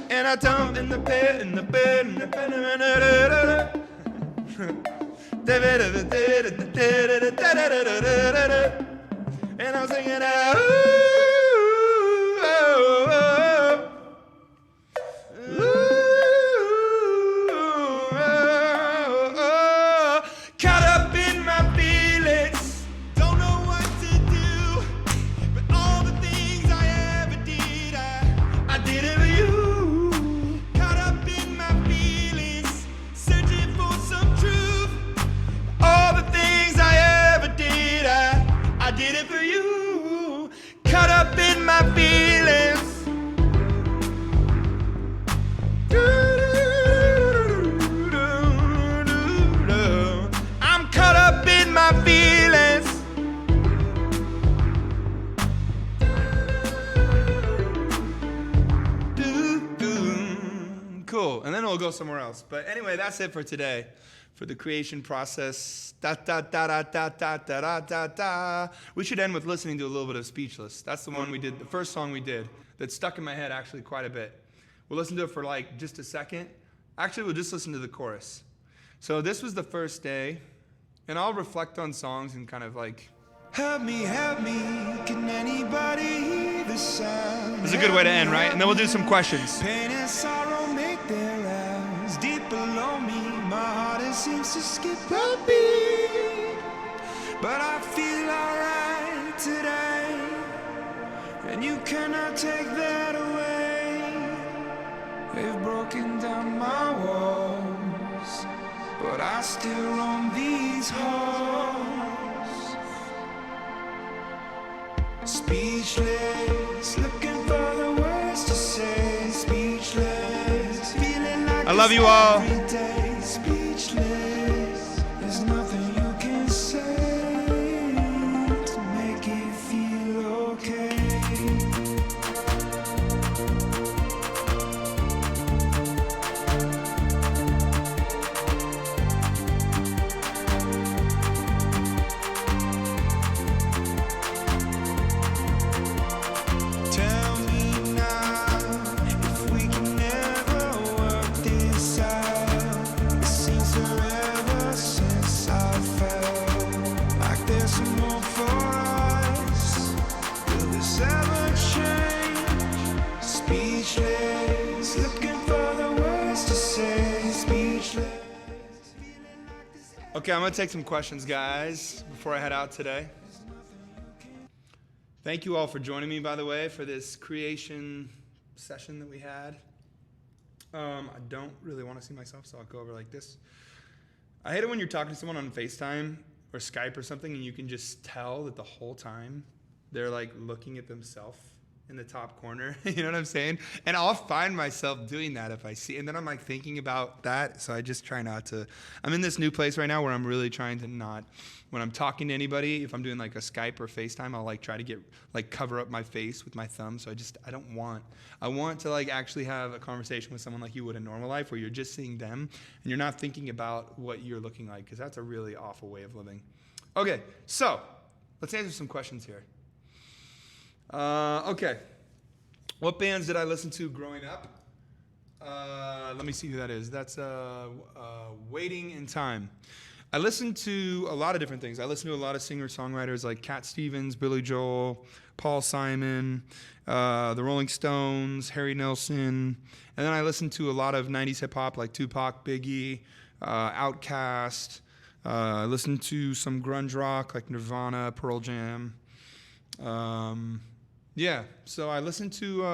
Speaker 1: And I jump in the bed, in the bed, in the bed. And I'm singing out. Caught up in my feelings, don't know what to do. But all the things I ever did, I did it for you. Caught up in my feelings, searching for some truth. All the things I ever did, I did it for you. Caught up in my feelings. I'm caught up in my feelings. Cool, and then we'll go somewhere else. But anyway, that's it for today. For the creation process. Da da da da da da da da da. We should end with listening to a little bit of Speechless. That's the one we did, the first song we did that stuck in my head actually quite a bit. We'll listen to it for like just a second. Actually, we'll just listen to the chorus. So this was the first day, and I'll reflect on songs and kind of like.
Speaker 2: Help me, can anybody hear the sound?
Speaker 1: This is a good way to end, right? And then we'll do some questions.
Speaker 2: Pain and sorrow make their rounds deep below me. My heart, it seems to skip a beat, but I feel alright today, and you cannot take that away. They've broken down my walls, but I still roam these halls. Speechless, looking for the words to say. Speechless, feeling like
Speaker 1: I love you all.
Speaker 2: every day. Speechless, there's nothing you can say to make it feel okay. Tell me now if we can ever work this out. It seems forever since I felt like there's some hope for us. Will this ever change? Speechless, looking for the words to say. Speechless.
Speaker 1: Okay, I'm going to take some questions, guys, before I head out today. Thank you all for joining me, by the way, for this creation session that we had. I don't really want to see myself, so I'll go over like this. I hate it when you're talking to someone on FaceTime or Skype or something, and you can just tell that the whole time they're like looking at themselves in the top corner. You know what I'm saying? And I'll find myself doing that if I see, and then I'm like thinking about that. So I just try not to. I'm in this new place right now where I'm really trying to not, when I'm talking to anybody, if I'm doing like a Skype or FaceTime, I'll like try to get like cover up my face with my thumb. So I want to like actually have a conversation with someone like you would in normal life, where you're just seeing them and you're not thinking about what you're looking like, because that's a really awful way of living. Okay, so let's answer some questions here. Okay. What bands did I listen to growing up? Let me see who that is. That's Waiting in Time. I listened to a lot of different things. I listened to a lot of singer-songwriters like Cat Stevens, Billy Joel, Paul Simon, the Rolling Stones, Harry Nilsson. And then I listened to a lot of 90s hip-hop like Tupac, Biggie, Outkast. I listened to some grunge rock like Nirvana, Pearl Jam. Yeah, so I listened to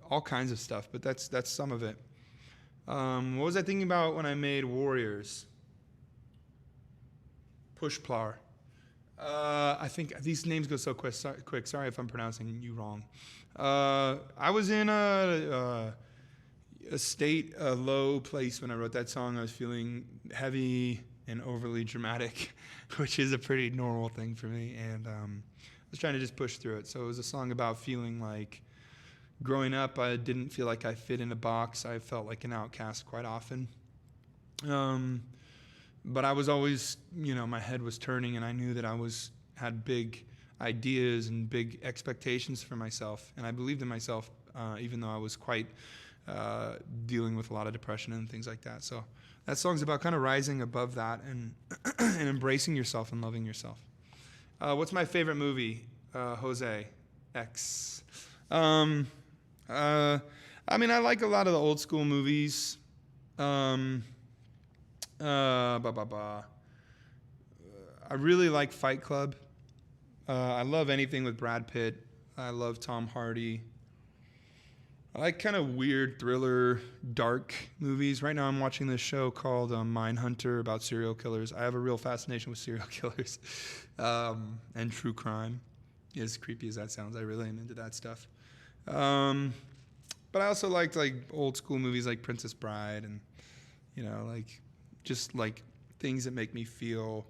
Speaker 1: all kinds of stuff, but that's some of it. What was I thinking about when I made Warriors? Push Plar. I think these names go so quick. Sorry if I'm pronouncing you wrong. I was in a low place when I wrote that song. I was feeling heavy and overly dramatic, which is a pretty normal thing for me. And I was trying to just push through it. So it was a song about feeling like growing up, I didn't feel like I fit in a box. I felt like an outcast quite often. But I was always, my head was turning, and I knew that had big ideas and big expectations for myself. And I believed in myself, even though I was quite dealing with a lot of depression and things like that. So that song's about kind of rising above that and and embracing yourself and loving yourself. What's my favorite movie? Jose X. I like a lot of the old school movies. I really like Fight Club. I love anything with Brad Pitt. I love Tom Hardy. I like kind of weird thriller, dark movies. Right now I'm watching this show called Mindhunter about serial killers. I have a real fascination with serial killers and true crime. As creepy as that sounds, I really am into that stuff. But I also liked like old school movies like Princess Bride and, just like things that make me feel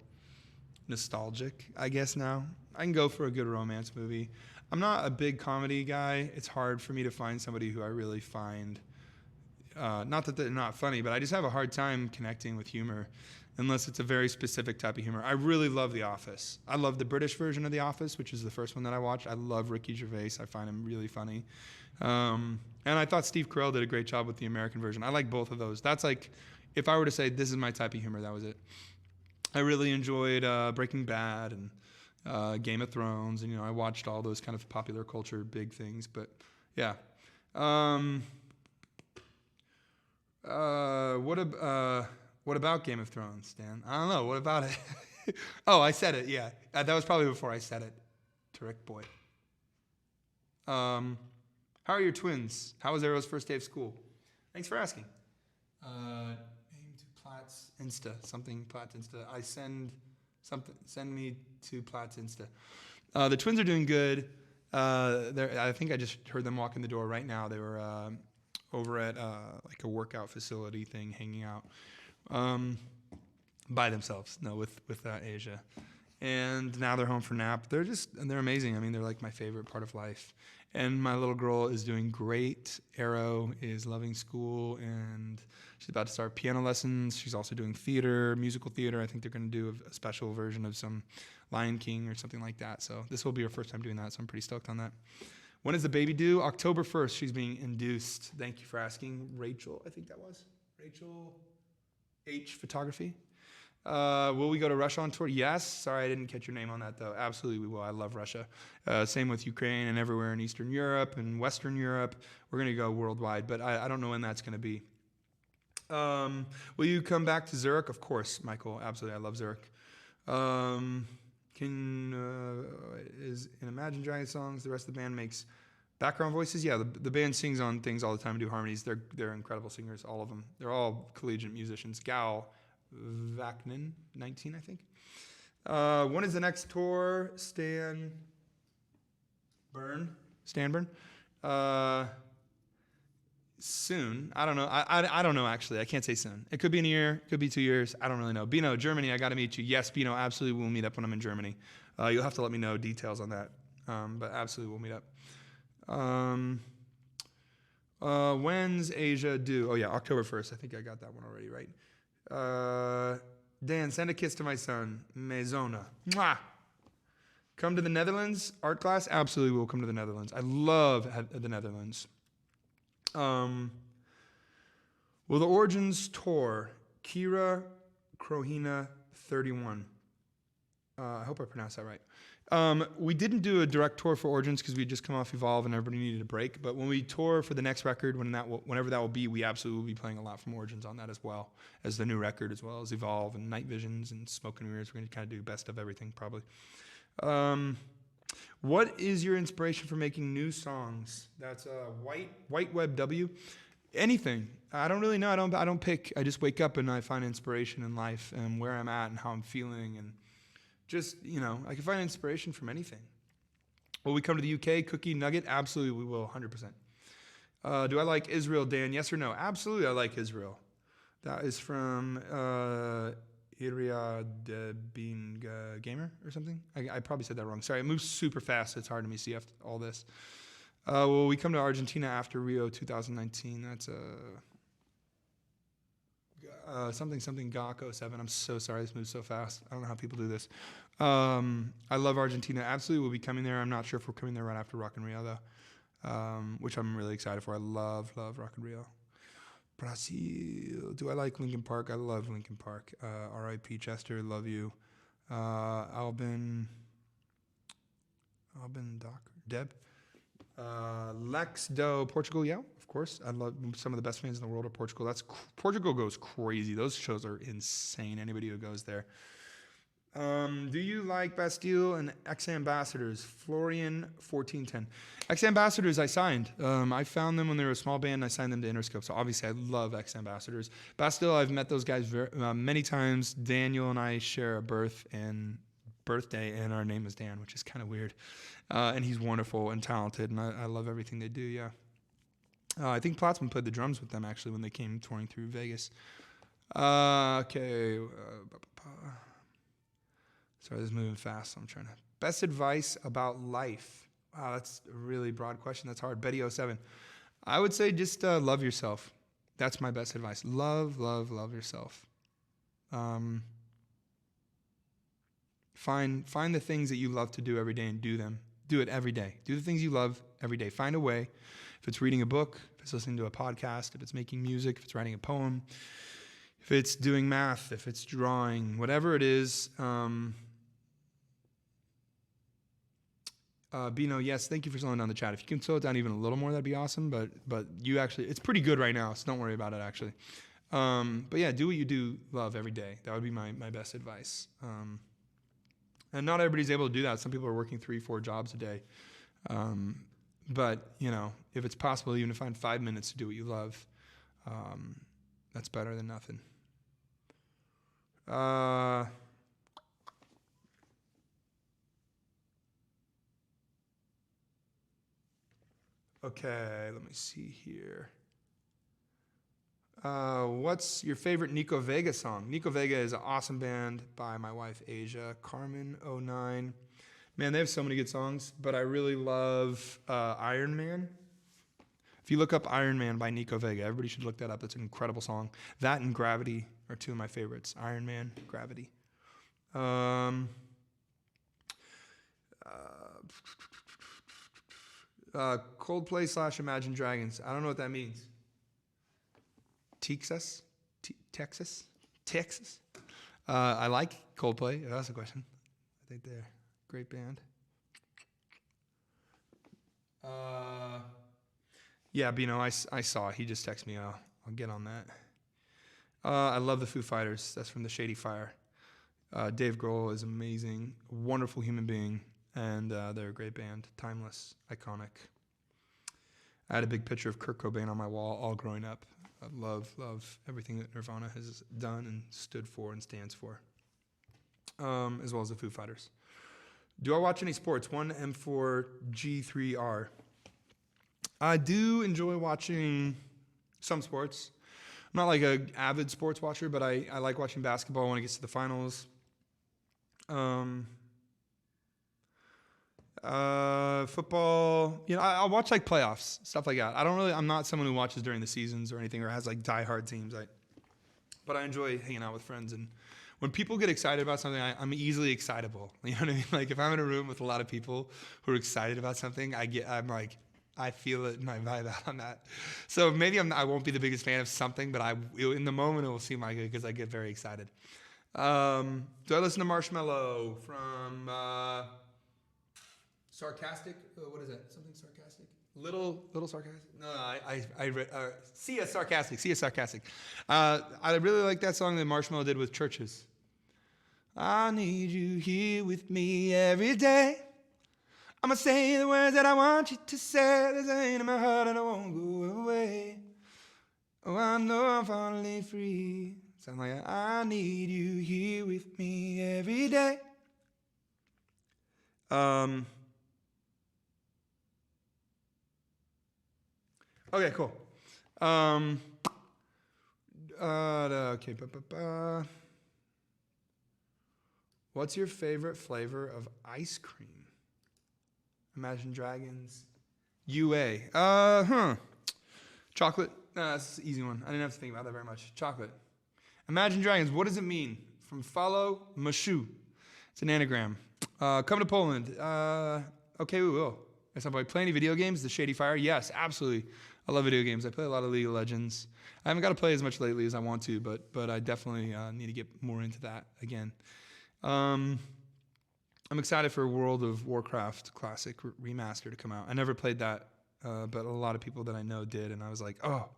Speaker 1: nostalgic, I guess now. I can go for a good romance movie. I'm not a big comedy guy. It's hard for me to find somebody who I really find, not that they're not funny, but I just have a hard time connecting with humor unless it's a very specific type of humor. I really love The Office. I love the British version of The Office, which is the first one that I watched. I love Ricky Gervais. I find him really funny. And I thought Steve Carell did a great job with the American version. I like both of those. That's like, if I were to say this is my type of humor, that was it. I really enjoyed Breaking Bad and Game of Thrones, and I watched all those kind of popular culture big things. But yeah, what about Game of Thrones, Dan? I don't know. What about it? Oh, I said it. Yeah, that was probably before I said it. Terrific boy. How are your twins? How was Arrow's first day of school? Thanks for asking. Name to Platt's Insta. Something Platt's Insta. Send me to Platt's Insta. The twins are doing good. I think I just heard them walk in the door right now. They were over at like a workout facility thing, hanging out by themselves. No, with Asia. And now they're home for nap. They're amazing. I mean, they're like my favorite part of life. And my little girl is doing great. Arrow is loving school, and she's about to start piano lessons. She's also doing theater, musical theater. I think they're going to do a special version of some Lion King or something like that. So this will be her first time doing that, so I'm pretty stoked on that. When is the baby due? October 1st. She's being induced. Thank you for asking. Rachel, I think that was. Rachel H. Photography. Will we go to Russia on tour? Yes. Sorry, I didn't catch your name on that, though. Absolutely, we will. I love Russia. Same with Ukraine and everywhere in Eastern Europe and Western Europe. We're going to go worldwide, but I don't know when that's going to be. Will you come back to Zurich? Of course, Michael. Absolutely. I love Zurich. Is in Imagine Dragons songs, the rest of the band makes background voices? Yeah, the band sings on things all the time and do harmonies. They're incredible singers, all of them. They're all collegiate musicians. Gal Vaknin, 19, I think. When is the next tour? Stan Burn? Soon. I don't know. I don't know, actually. I can't say soon. It could be in a year. It could be 2 years. I don't really know. Bino, Germany, I got to meet you. Yes, Bino, absolutely we'll meet up when I'm in Germany. You'll have to let me know details on that. But absolutely we'll meet up. When's Asia due? Oh, yeah, October 1st. I think I got that one already, right? Dan, send a kiss to my son. Maisona. Mwah! Come to the Netherlands art class? Absolutely, we'll come to the Netherlands. I love the Netherlands. Will the Origins tour? Kira Krohina 31. I hope I pronounced that right. We didn't do a direct tour for Origins because we just come off Evolve and everybody needed a break. But when we tour for the next record, whenever that will be, we absolutely will be playing a lot from Origins on that as well as the new record, as well as Evolve and Night Visions and Smoke and Mirrors. We're going to kind of do best of everything probably. What is your inspiration for making new songs? That's White Web W. Anything. I don't really know. I don't pick. I just wake up and I find inspiration in life and where I'm at and how I'm feeling, and just, I can find inspiration from anything. Will we come to the UK? Cookie Nugget? Absolutely, we will, 100%. Do I like Israel, Dan? Yes or no? Absolutely, I like Israel. That is from Iria de Being Gamer or something. I probably said that wrong. Sorry, it moves super fast. It's hard to me see after all this. Will we come to Argentina after Rio 2019? That's something Gakko 7. I'm so sorry. This moves so fast. I don't know how people do this. I love Argentina. Absolutely, we'll be coming there. I'm not sure if we're coming there right after Rock in Rio, though, which I'm really excited for. I love Rock in Rio. Brazil. Do I like Linkin Park? I love Linkin Park. R.I.P. Chester. Love you. Albin, Doc, Deb. Lex Do, Portugal. Yeah, of course. I love some of the best fans in the world of Portugal. Portugal goes crazy. Those shows are insane. Anybody who goes there. Do you like Bastille and Ex-Ambassadors? Florian 1410. Ex-Ambassadors I signed. I found them when they were a small band and I signed them to Interscope. So obviously I love Ex-Ambassadors. Bastille, I've met those guys many times. Daniel and I share a birthday and our name is Dan, which is kind of weird. And he's wonderful and talented and I love everything they do, yeah. I think Platzman played the drums with them actually when they came touring through Vegas. Okay. Sorry, this is moving fast, so I'm trying to... Best advice about life. Wow, that's a really broad question. That's hard. Betty07. I would say just love yourself. That's my best advice. Love yourself. Find the things that you love to do every day and do them. Do it every day. Do the things you love every day. Find a way. If it's reading a book, if it's listening to a podcast, if it's making music, if it's writing a poem, if it's doing math, if it's drawing, whatever it is... Bino, yes, thank you for slowing down the chat. If you can slow it down even a little more, that'd be awesome. But you actually, it's pretty good right now, so don't worry about it actually. But yeah, do what you do love every day. That would be my best advice. And not everybody's able to do that. Some people are working 3-4 jobs a day. But you know, if it's possible, even to find 5 minutes to do what you love, that's better than nothing. Okay, let me see here. What's your favorite Nico Vega song? Nico Vega is an awesome band by my wife, Asia. Carmen09. Man, they have so many good songs, but I really love Iron Man. If you look up Iron Man by Nico Vega, everybody should look that up. That's an incredible song. That and Gravity are two of my favorites. Iron Man, Gravity. Coldplay / Imagine Dragons. I don't know what that means. Texas? Texas? I like Coldplay. That's a question. I think they're a great band. Yeah, Bino, I saw it. He just texted me. I'll get on that. I love the Foo Fighters. That's from the Shady Fire. Dave Grohl is amazing. Wonderful human being. And they're a great band. Timeless. Iconic. I had a big picture of Kurt Cobain on my wall all growing up. I love everything that Nirvana has done and stood for and stands for. As well as the Foo Fighters. Do I watch any sports? 1M4G3R. I do enjoy watching some sports. I'm not like an avid sports watcher, but I like watching basketball when it gets to the finals. Football, you know, I'll watch like playoffs, stuff like that. I'm not someone who watches during the seasons or anything or has like diehard teams. But I enjoy hanging out with friends. And when people get excited about something, I'm easily excitable. You know what I mean? Like if I'm in a room with a lot of people who are excited about something, I feel it in my vibe out on that. So maybe I won't be the biggest fan of something, but in the moment it will seem like it because I get very excited. Do I listen to Marshmello from Sarcastic? What is that? Something sarcastic? Little sarcastic? No, I read Sia Sarcastic. I really like that song that Marshmello did with Churches. I need you here with me every day. I'ma say the words that I want you to say. There's pain in my heart and I won't go away. Oh, I know I'm finally free. Something like that. I need you here with me every day. Okay, cool. Okay. What's your favorite flavor of ice cream? Imagine Dragons. UA. Chocolate. That's an easy one. I didn't have to think about that very much. Chocolate. Imagine Dragons. What does it mean? From follow, Mashu. It's an anagram. Come to Poland. Okay, we will. At some point. Play any video games? The Shady Fire? Yes, absolutely. I love video games. I play a lot of League of Legends. I haven't got to play as much lately as I want to, but I definitely need to get more into that again. I'm excited for World of Warcraft Classic Remaster to come out. I never played that, but a lot of people that I know did, and I was like, oh,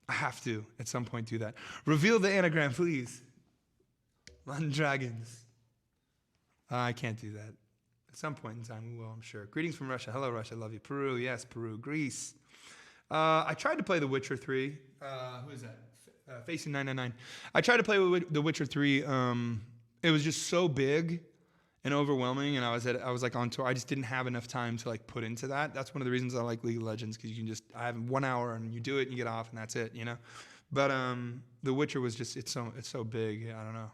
Speaker 1: I have to at some point do that. Reveal the anagram, please. London Dragons. I can't do that. At some point in time, we will, I'm sure. Greetings from Russia. Hello, Russia. Love you. Peru. Yes, Peru. Greece. I tried to play The Witcher 3. Who is that? Facing 999. I tried to play The Witcher 3. It was just so big and overwhelming, and I was like on tour. I just didn't have enough time to like put into that. That's one of the reasons I like League of Legends, because I have 1 hour and you do it and you get off and that's it, you know. But The Witcher was just it's so big. I don't know.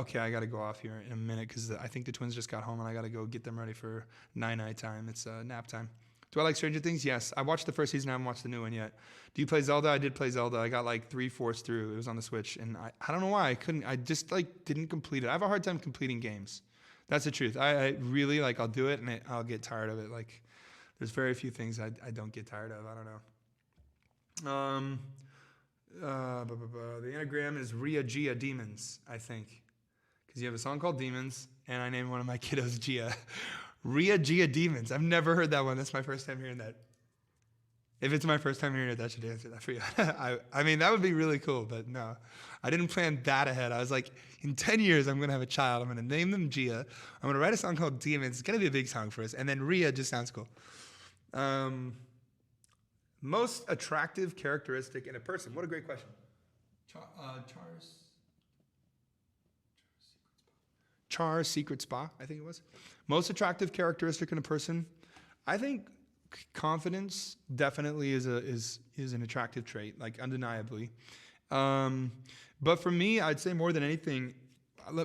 Speaker 1: Okay, I got to go off here in a minute because I think the twins just got home and I got to go get them ready for night time. It's nap time. Do I like Stranger Things? Yes. I watched the first season. I haven't watched the new one yet. Do you play Zelda? I did play Zelda. I got like 3/4 through. It was on the Switch. And I don't know why I couldn't. I just like didn't complete it. I have a hard time completing games. That's the truth. I really like, I'll do it and I'll get tired of it. Like there's very few things I don't get tired of. I don't know. The anagram is Ria Gia Demons, I think. Because you have a song called Demons, and I named one of my kiddos Gia. Ria Gia Demons. I've never heard that one. That's my first time hearing that. If it's my first time hearing it, that should answer that for you. I mean, that would be really cool, but no. I didn't plan that ahead. I was like, in 10 years, I'm going to have a child. I'm going to name them Gia. I'm going to write a song called Demons. It's going to be a big song for us. And then Ria just sounds cool. Most attractive characteristic in a person. What a great question. Char's Secret Spa, I think it was. Most attractive characteristic in a person. I think confidence definitely is an attractive trait, like undeniably. But for me, I'd say more than anything,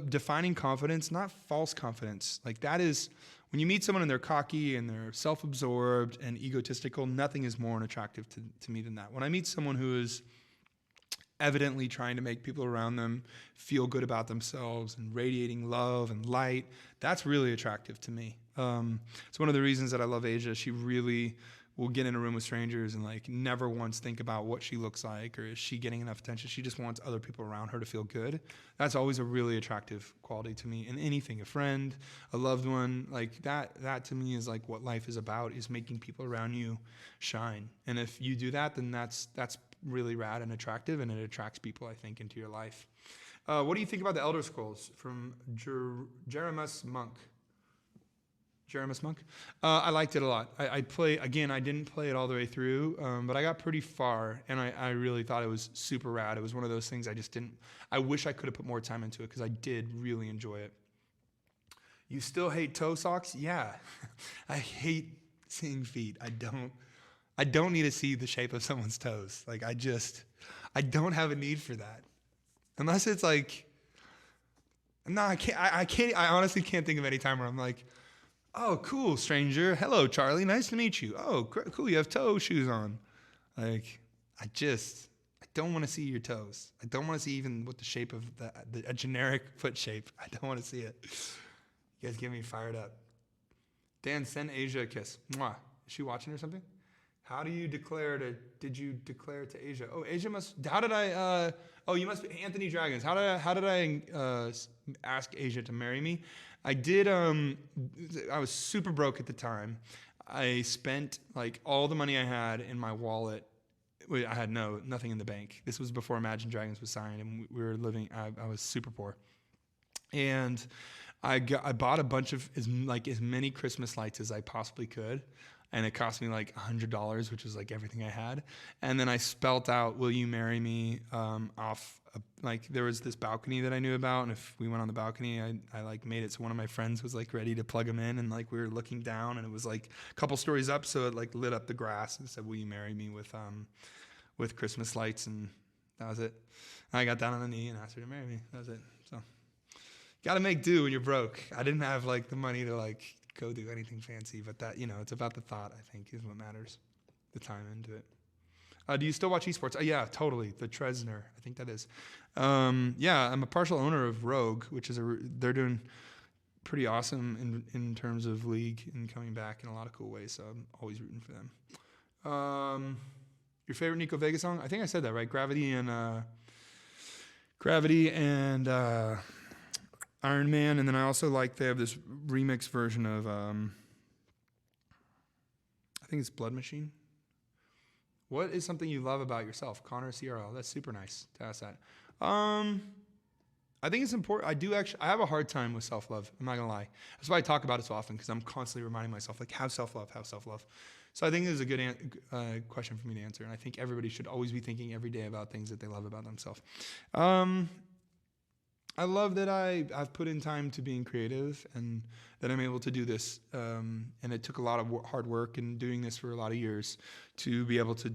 Speaker 1: defining confidence, not false confidence. Like that is, when you meet someone and they're cocky and they're self-absorbed and egotistical, nothing is more unattractive to me than that. When I meet someone who is evidently trying to make people around them feel good about themselves and radiating love and light, that's really attractive to me. It's one of the reasons that I love Asia. She really will get in a room with strangers and like never once think about what she looks like or is she getting enough attention. She just wants other people around her to feel good. That's always a really attractive quality to me in anything. A friend, a loved one, like that to me is like what life is about, is making people around you shine. And if you do that, then that's really rad and attractive, and it attracts people, I think, into your life. What do you think about the Elder Scrolls from Jeremus Monk? I liked it a lot. I didn't play it all the way through, but I got pretty far, and I really thought it was super rad. It was one of those things I wish I could have put more time into it, because I did really enjoy it. You still hate toe socks? Yeah. I hate seeing feet. I don't need to see the shape of someone's toes. Like I don't have a need for that. Unless it's like, no, I can't, I honestly can't think of any time where I'm like, oh, cool, stranger. Hello, Charlie. Nice to meet you. Oh, cool. You have toe shoes on. Like, I don't want to see your toes. I don't want to see even what the shape of a generic foot shape. I don't want to see it. You guys get me fired up. Dan, send Asia a kiss. Mwah. Is she watching or something? Did you declare to Asia? Oh, Asia you must be Anthony Dragons. How did I ask Asia to marry me? I did, I was super broke at the time. I spent like all the money I had in my wallet. I had nothing in the bank. This was before Imagine Dragons was signed, and we were living, I was super poor. And I bought a bunch of as many Christmas lights as I possibly could. and it cost me like $100, which was like everything I had. And then I spelt out "Will you marry me?" Off like there was this balcony that I knew about, and if we went on the balcony, I like made it so one of my friends was like ready to plug him in, and like we were looking down, and it was like a couple stories up, so it like lit up the grass and said, "Will you marry me?" with Christmas lights, and that was it. And I got down on a knee and asked her to marry me. That was it. So, gotta make do when you're broke. I didn't have like the money to like go do anything fancy, but that, you know, it's about the thought, I think, is what matters. The time into it. Do you still watch esports? Yeah, totally. The Tresner, I think that is. Yeah, I'm a partial owner of Rogue, which is they're doing pretty awesome in terms of league and coming back in a lot of cool ways. So I'm always rooting for them. Your favorite Nico Vega song? I think I said that, right? Gravity and Iron Man. And then I also like they have this remix version of, I think it's Blood Machine. What is something you love about yourself? Connor CRL. That's super nice to ask that. I think it's important. I have a hard time with self-love. I'm not going to lie. That's why I talk about it so often, because I'm constantly reminding myself, like, have self-love, have self-love. So I think this is a good question for me to answer. And I think everybody should always be thinking every day about things that they love about themselves. I love that I've put in time to being creative and that I'm able to do this. And it took a lot of hard work and doing this for a lot of years to be able to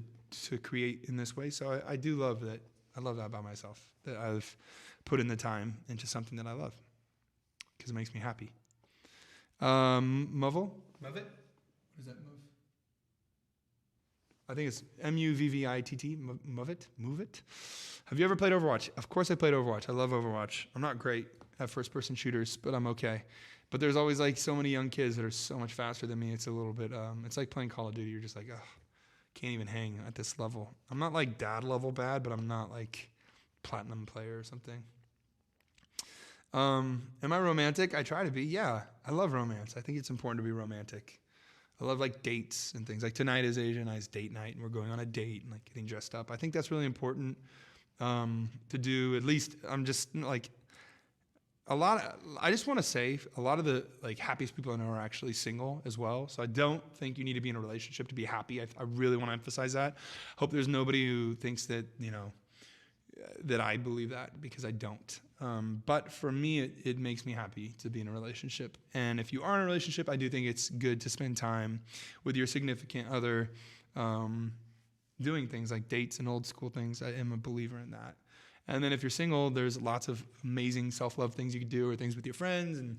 Speaker 1: create in this way. So I do love that. I love that about myself, that I've put in the time into something that I love because it makes me happy. Move it? What is that move? I think it's Muvvitt. Move it. Have you ever played Overwatch? Of course I played Overwatch. I love Overwatch. I'm not great at first-person shooters, but I'm okay. But there's always like so many young kids that are so much faster than me. It's a little bit, it's like playing Call of Duty. You're just like, oh, can't even hang at this level. I'm not like dad level bad, but I'm not like platinum player or something. Am I romantic? I try to be. Yeah, I love romance. I think it's important to be romantic. I love like dates and things. Like tonight is Asia and I's date night, and we're going on a date and like getting dressed up. I think that's really important to do. At least I'm just like I just want to say a lot of the like happiest people I know are actually single as well. So I don't think you need to be in a relationship to be happy. I really want to emphasize that. Hope there's nobody who thinks that, you know, that I believe that, because I don't. But for me, it makes me happy to be in a relationship. And if you are in a relationship, I do think it's good to spend time with your significant other doing things like dates and old school things. I am a believer in that. And then if you're single, there's lots of amazing self-love things you can do, or things with your friends. And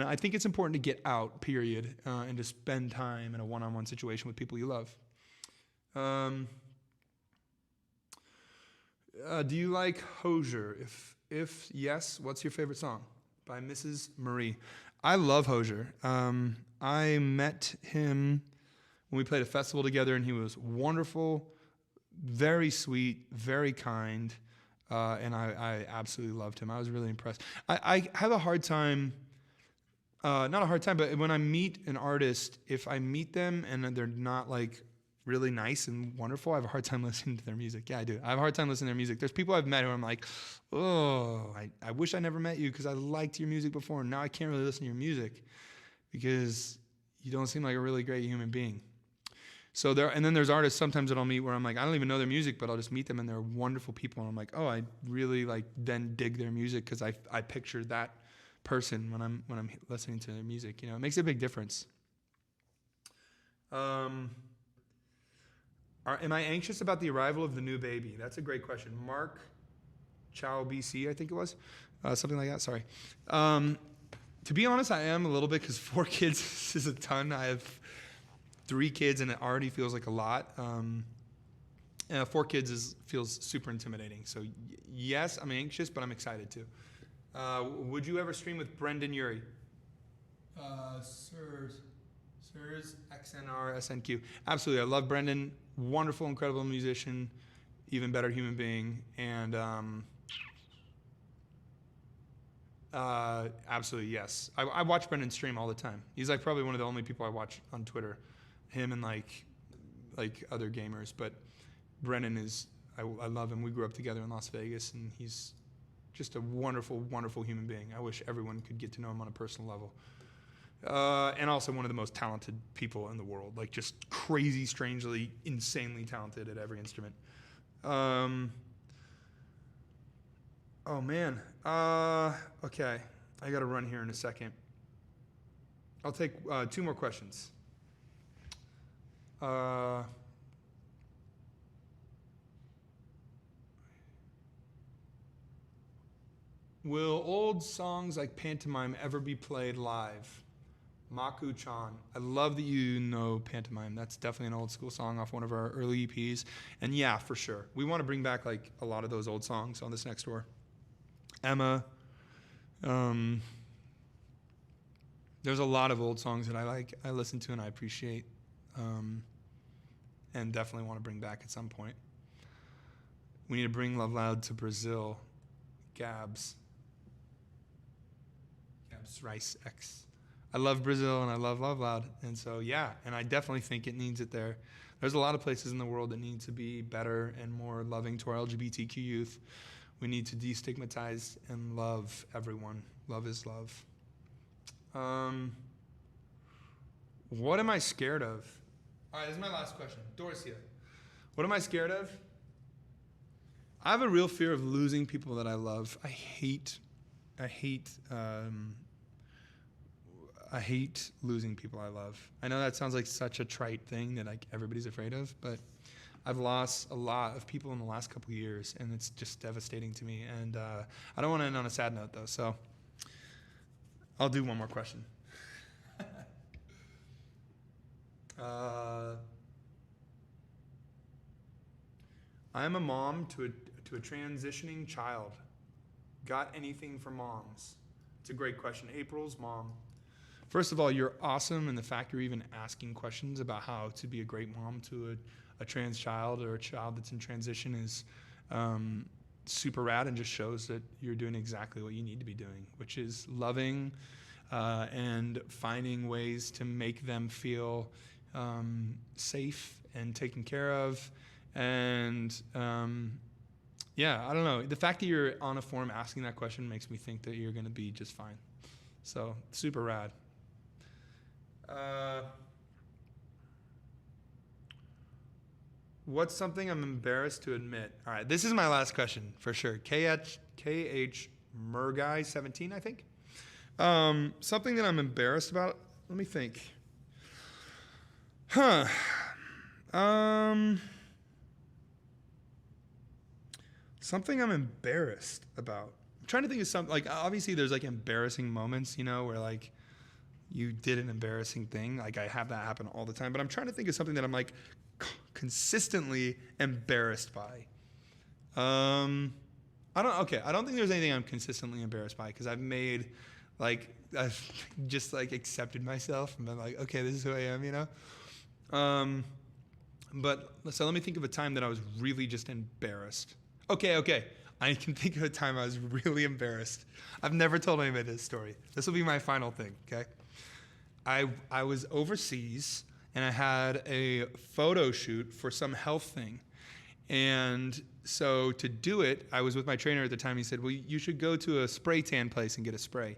Speaker 1: I think it's important to get out, period, and to spend time in a one-on-one situation with people you love. Do you like Hozier? If yes, what's your favorite song? By Mrs. Marie. I love Hozier. I met him when we played a festival together, and he was wonderful, very sweet, very kind, and I absolutely loved him. I was really impressed. I have a hard time, not a hard time, but when I meet an artist, if I meet them and they're not like really nice and wonderful, I have a hard time listening to their music. Yeah, I do. I have a hard time listening to their music. There's people I've met who I'm like, oh, I wish I never met you because I liked your music before, and now I can't really listen to your music because you don't seem like a really great human being. So and then there's artists sometimes that I'll meet where I'm like, I don't even know their music, but I'll just meet them and they're wonderful people, and I'm like, oh, I really like then dig their music because I picture that person when I'm listening to their music. You know, it makes a big difference. Am I anxious about the arrival of the new baby? That's a great question. Mark Chow BC, I think it was. Something like that, sorry. To be honest, I am a little bit, because 4 kids is a ton. I have 3 kids, and it already feels like a lot. 4 kids feels super intimidating. So yes, I'm anxious, but I'm excited too. Would you ever stream with Brendan Urie? Sirs XNR SNQ. Absolutely. I love Brendan. Wonderful, incredible musician, even better human being, and absolutely yes. I watch Brendan stream all the time. He's like probably one of the only people I watch on Twitter. Him and like other gamers, but Brendan is. I love him. We grew up together in Las Vegas, and he's just a wonderful, wonderful human being. I wish everyone could get to know him on a personal level. And also one of the most talented people in the world, like just crazy, strangely, insanely talented at every instrument. Oh man. Okay. I got to run here in a second. I'll take 2 more questions. Will old songs like Pantomime ever be played live? Maku-chan. I love that you know Pantomime. That's definitely an old school song off one of our early EPs. And yeah, for sure. We want to bring back like a lot of those old songs on this next tour. Emma. There's a lot of old songs that I like, I listen to, and I appreciate. And definitely want to bring back at some point. We need to bring Love Loud to Brazil. Gabs Rice X. I love Brazil and I love Love Loud. And so, yeah, and I definitely think it needs it there. There's a lot of places in the world that need to be better and more loving to our LGBTQ youth. We need to destigmatize and love everyone. Love is love. What am I scared of? All right, this is my last question. Dorcia, what am I scared of? I have a real fear of losing people that I love. I hate losing people I love. I know that sounds like such a trite thing that like everybody's afraid of, but I've lost a lot of people in the last couple of years, and it's just devastating to me. And I don't want to end on a sad note, though, so I'll do one more question. I am a mom to a transitioning child. Got anything for moms? It's a great question. April's mom. First of all, you're awesome, and the fact you're even asking questions about how to be a great mom to a trans child or a child that's in transition is super rad, and just shows that you're doing exactly what you need to be doing, which is loving and finding ways to make them feel safe and taken care of. And yeah, I don't know. The fact that you're on a forum asking that question makes me think that you're going to be just fine. So super rad. What's something I'm embarrassed to admit? All right, this is my last question for sure. KH Murguy 17, I think. Something that I'm embarrassed about. Let me think. Something I'm embarrassed about. I'm trying to think of something, like, obviously there's like embarrassing moments, you know, where like you did an embarrassing thing. Like I have that happen all the time, but I'm trying to think of something that I'm like consistently embarrassed by. I don't think there's anything I'm consistently embarrassed by, because I've just like accepted myself and been like, okay, this is who I am, you know? But so let me think of a time that I was really just embarrassed. Okay. I can think of a time I was really embarrassed. I've never told anybody this story. This will be my final thing, okay? I was overseas, and I had a photo shoot for some health thing. And so to do it, I was with my trainer at the time. He said, well, you should go to a spray tan place and get a spray.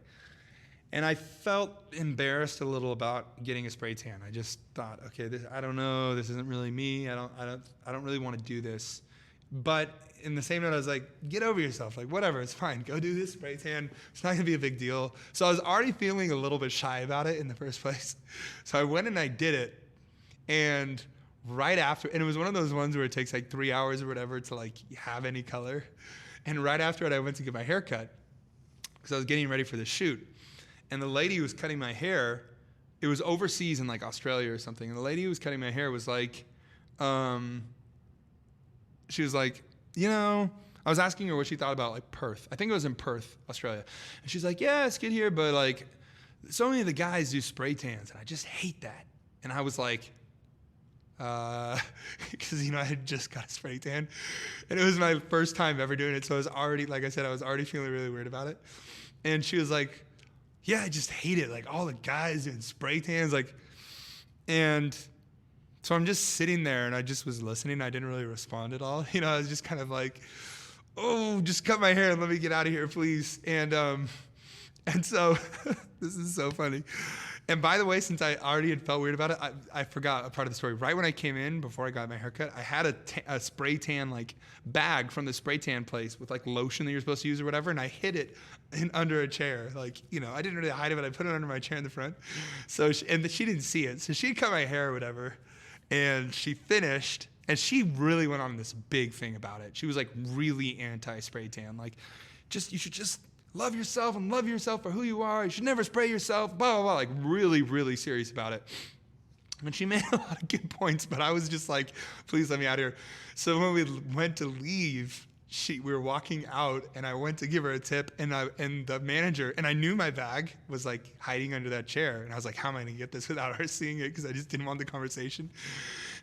Speaker 1: And I felt embarrassed a little about getting a spray tan. I just thought, okay, I don't know, this isn't really me. I don't really want to do this. But in the same note, I was like, get over yourself. Like, whatever, it's fine. Go do this spray tan. It's not going to be a big deal. So I was already feeling a little bit shy about it in the first place. So I went and I did it. And right after, and it was one of those ones where it takes like 3 hours or whatever to like have any color. And right after it, I went to get my hair cut because I was getting ready for the shoot. And the lady who was cutting my hair, it was overseas in like Australia or something. And the lady who was cutting my hair was like, she was like, you know, I was asking her what she thought about like Perth. I think it was in Perth, Australia. And she's like, yeah, it's good here, but like so many of the guys do spray tans, and I just hate that. And I was like, because, you know, I had just got a spray tan, and it was my first time ever doing it. So I was already, like I said, I was already feeling really weird about it. And she was like, yeah, I just hate it. Like all the guys doing spray tans, like, and so I'm just sitting there, and I just was listening. I didn't really respond at all. You know, I was just kind of like, oh, just cut my hair and let me get out of here, please. And And so this is so funny. And by the way, since I already had felt weird about it, I forgot a part of the story. Right when I came in, before I got my haircut, I had a spray tan like bag from the spray tan place with like lotion that you're supposed to use or whatever, and I hid it under a chair. Like, you know, I didn't really hide it, but I put it under my chair in the front. So she didn't see it. So she cut my hair or whatever, and she finished, and she really went on this big thing about it. She was like really anti-spray tan. Like, you should just love yourself and love yourself for who you are. You should never spray yourself, blah, blah, blah. Like really, really serious about it. And she made a lot of good points, but I was just like, please let me out of here. So when we went to leave, we were walking out, and I went to give her a tip, and the manager, and I knew my bag was like hiding under that chair. And I was like, how am I going to get this without her seeing it? Because I just didn't want the conversation.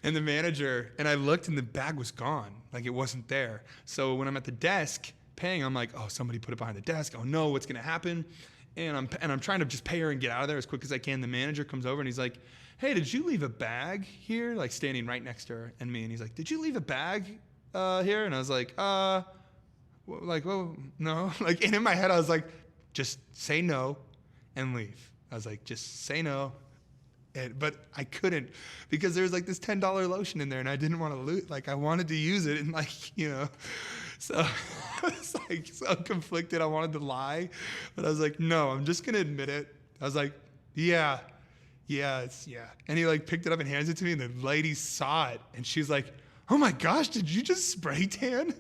Speaker 1: And the manager, and I looked, and the bag was gone. Like it wasn't there. So when I'm at the desk paying, I'm like, oh, somebody put it behind the desk. Oh no, what's gonna happen? And I'm trying to just pay her and get out of there as quick as I can. The manager comes over and he's like, hey, did you leave a bag here? Like standing right next to her and me. And he's like, did you leave a bag here? And I was like, well, no. Like, and in my head I was like, just say no and leave. I was like, just say no. But I couldn't, because there was like this $10 lotion in there, and I didn't want to lose. Like I wanted to use it, and like, you know, so I was like so conflicted. I wanted to lie, but I was like, no, I'm just gonna admit it. I was like, yeah. And he like picked it up and hands it to me, and the lady saw it, and she's like, oh my gosh, did you just spray tan?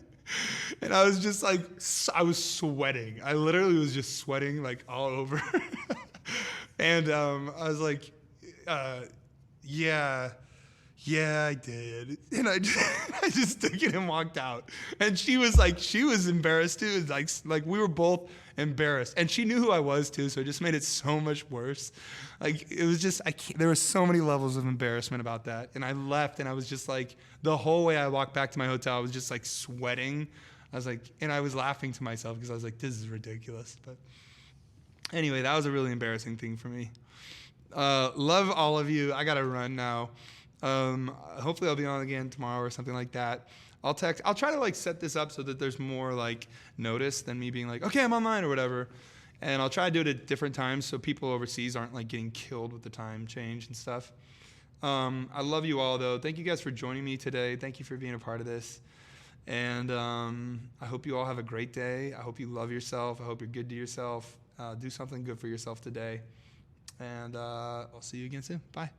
Speaker 1: And I was just like, I was sweating. I literally was just sweating like all over. And I was like, yeah, I did. And I just took it and walked out. And she was embarrassed too. Like we were both embarrassed. And she knew who I was too, so it just made it so much worse. Like it was just, there were so many levels of embarrassment about that. And I left, and I was just like, the whole way I walked back to my hotel, I was just like sweating. I was like, and I was laughing to myself because I was like, this is ridiculous. But anyway, that was a really embarrassing thing for me. Love all of you. I gotta run now. Hopefully I'll be on again tomorrow or something like that. I'll try to like set this up so that there's more like notice than me being like, okay, I'm online or whatever. And I'll try to do it at different times so people overseas aren't like getting killed with the time change and stuff. I love you all though. Thank you guys for joining me today. Thank you for being a part of this. And I hope you all have a great day. I hope you love yourself. I hope you're good to yourself. Do something good for yourself today. And I'll see you again soon. Bye.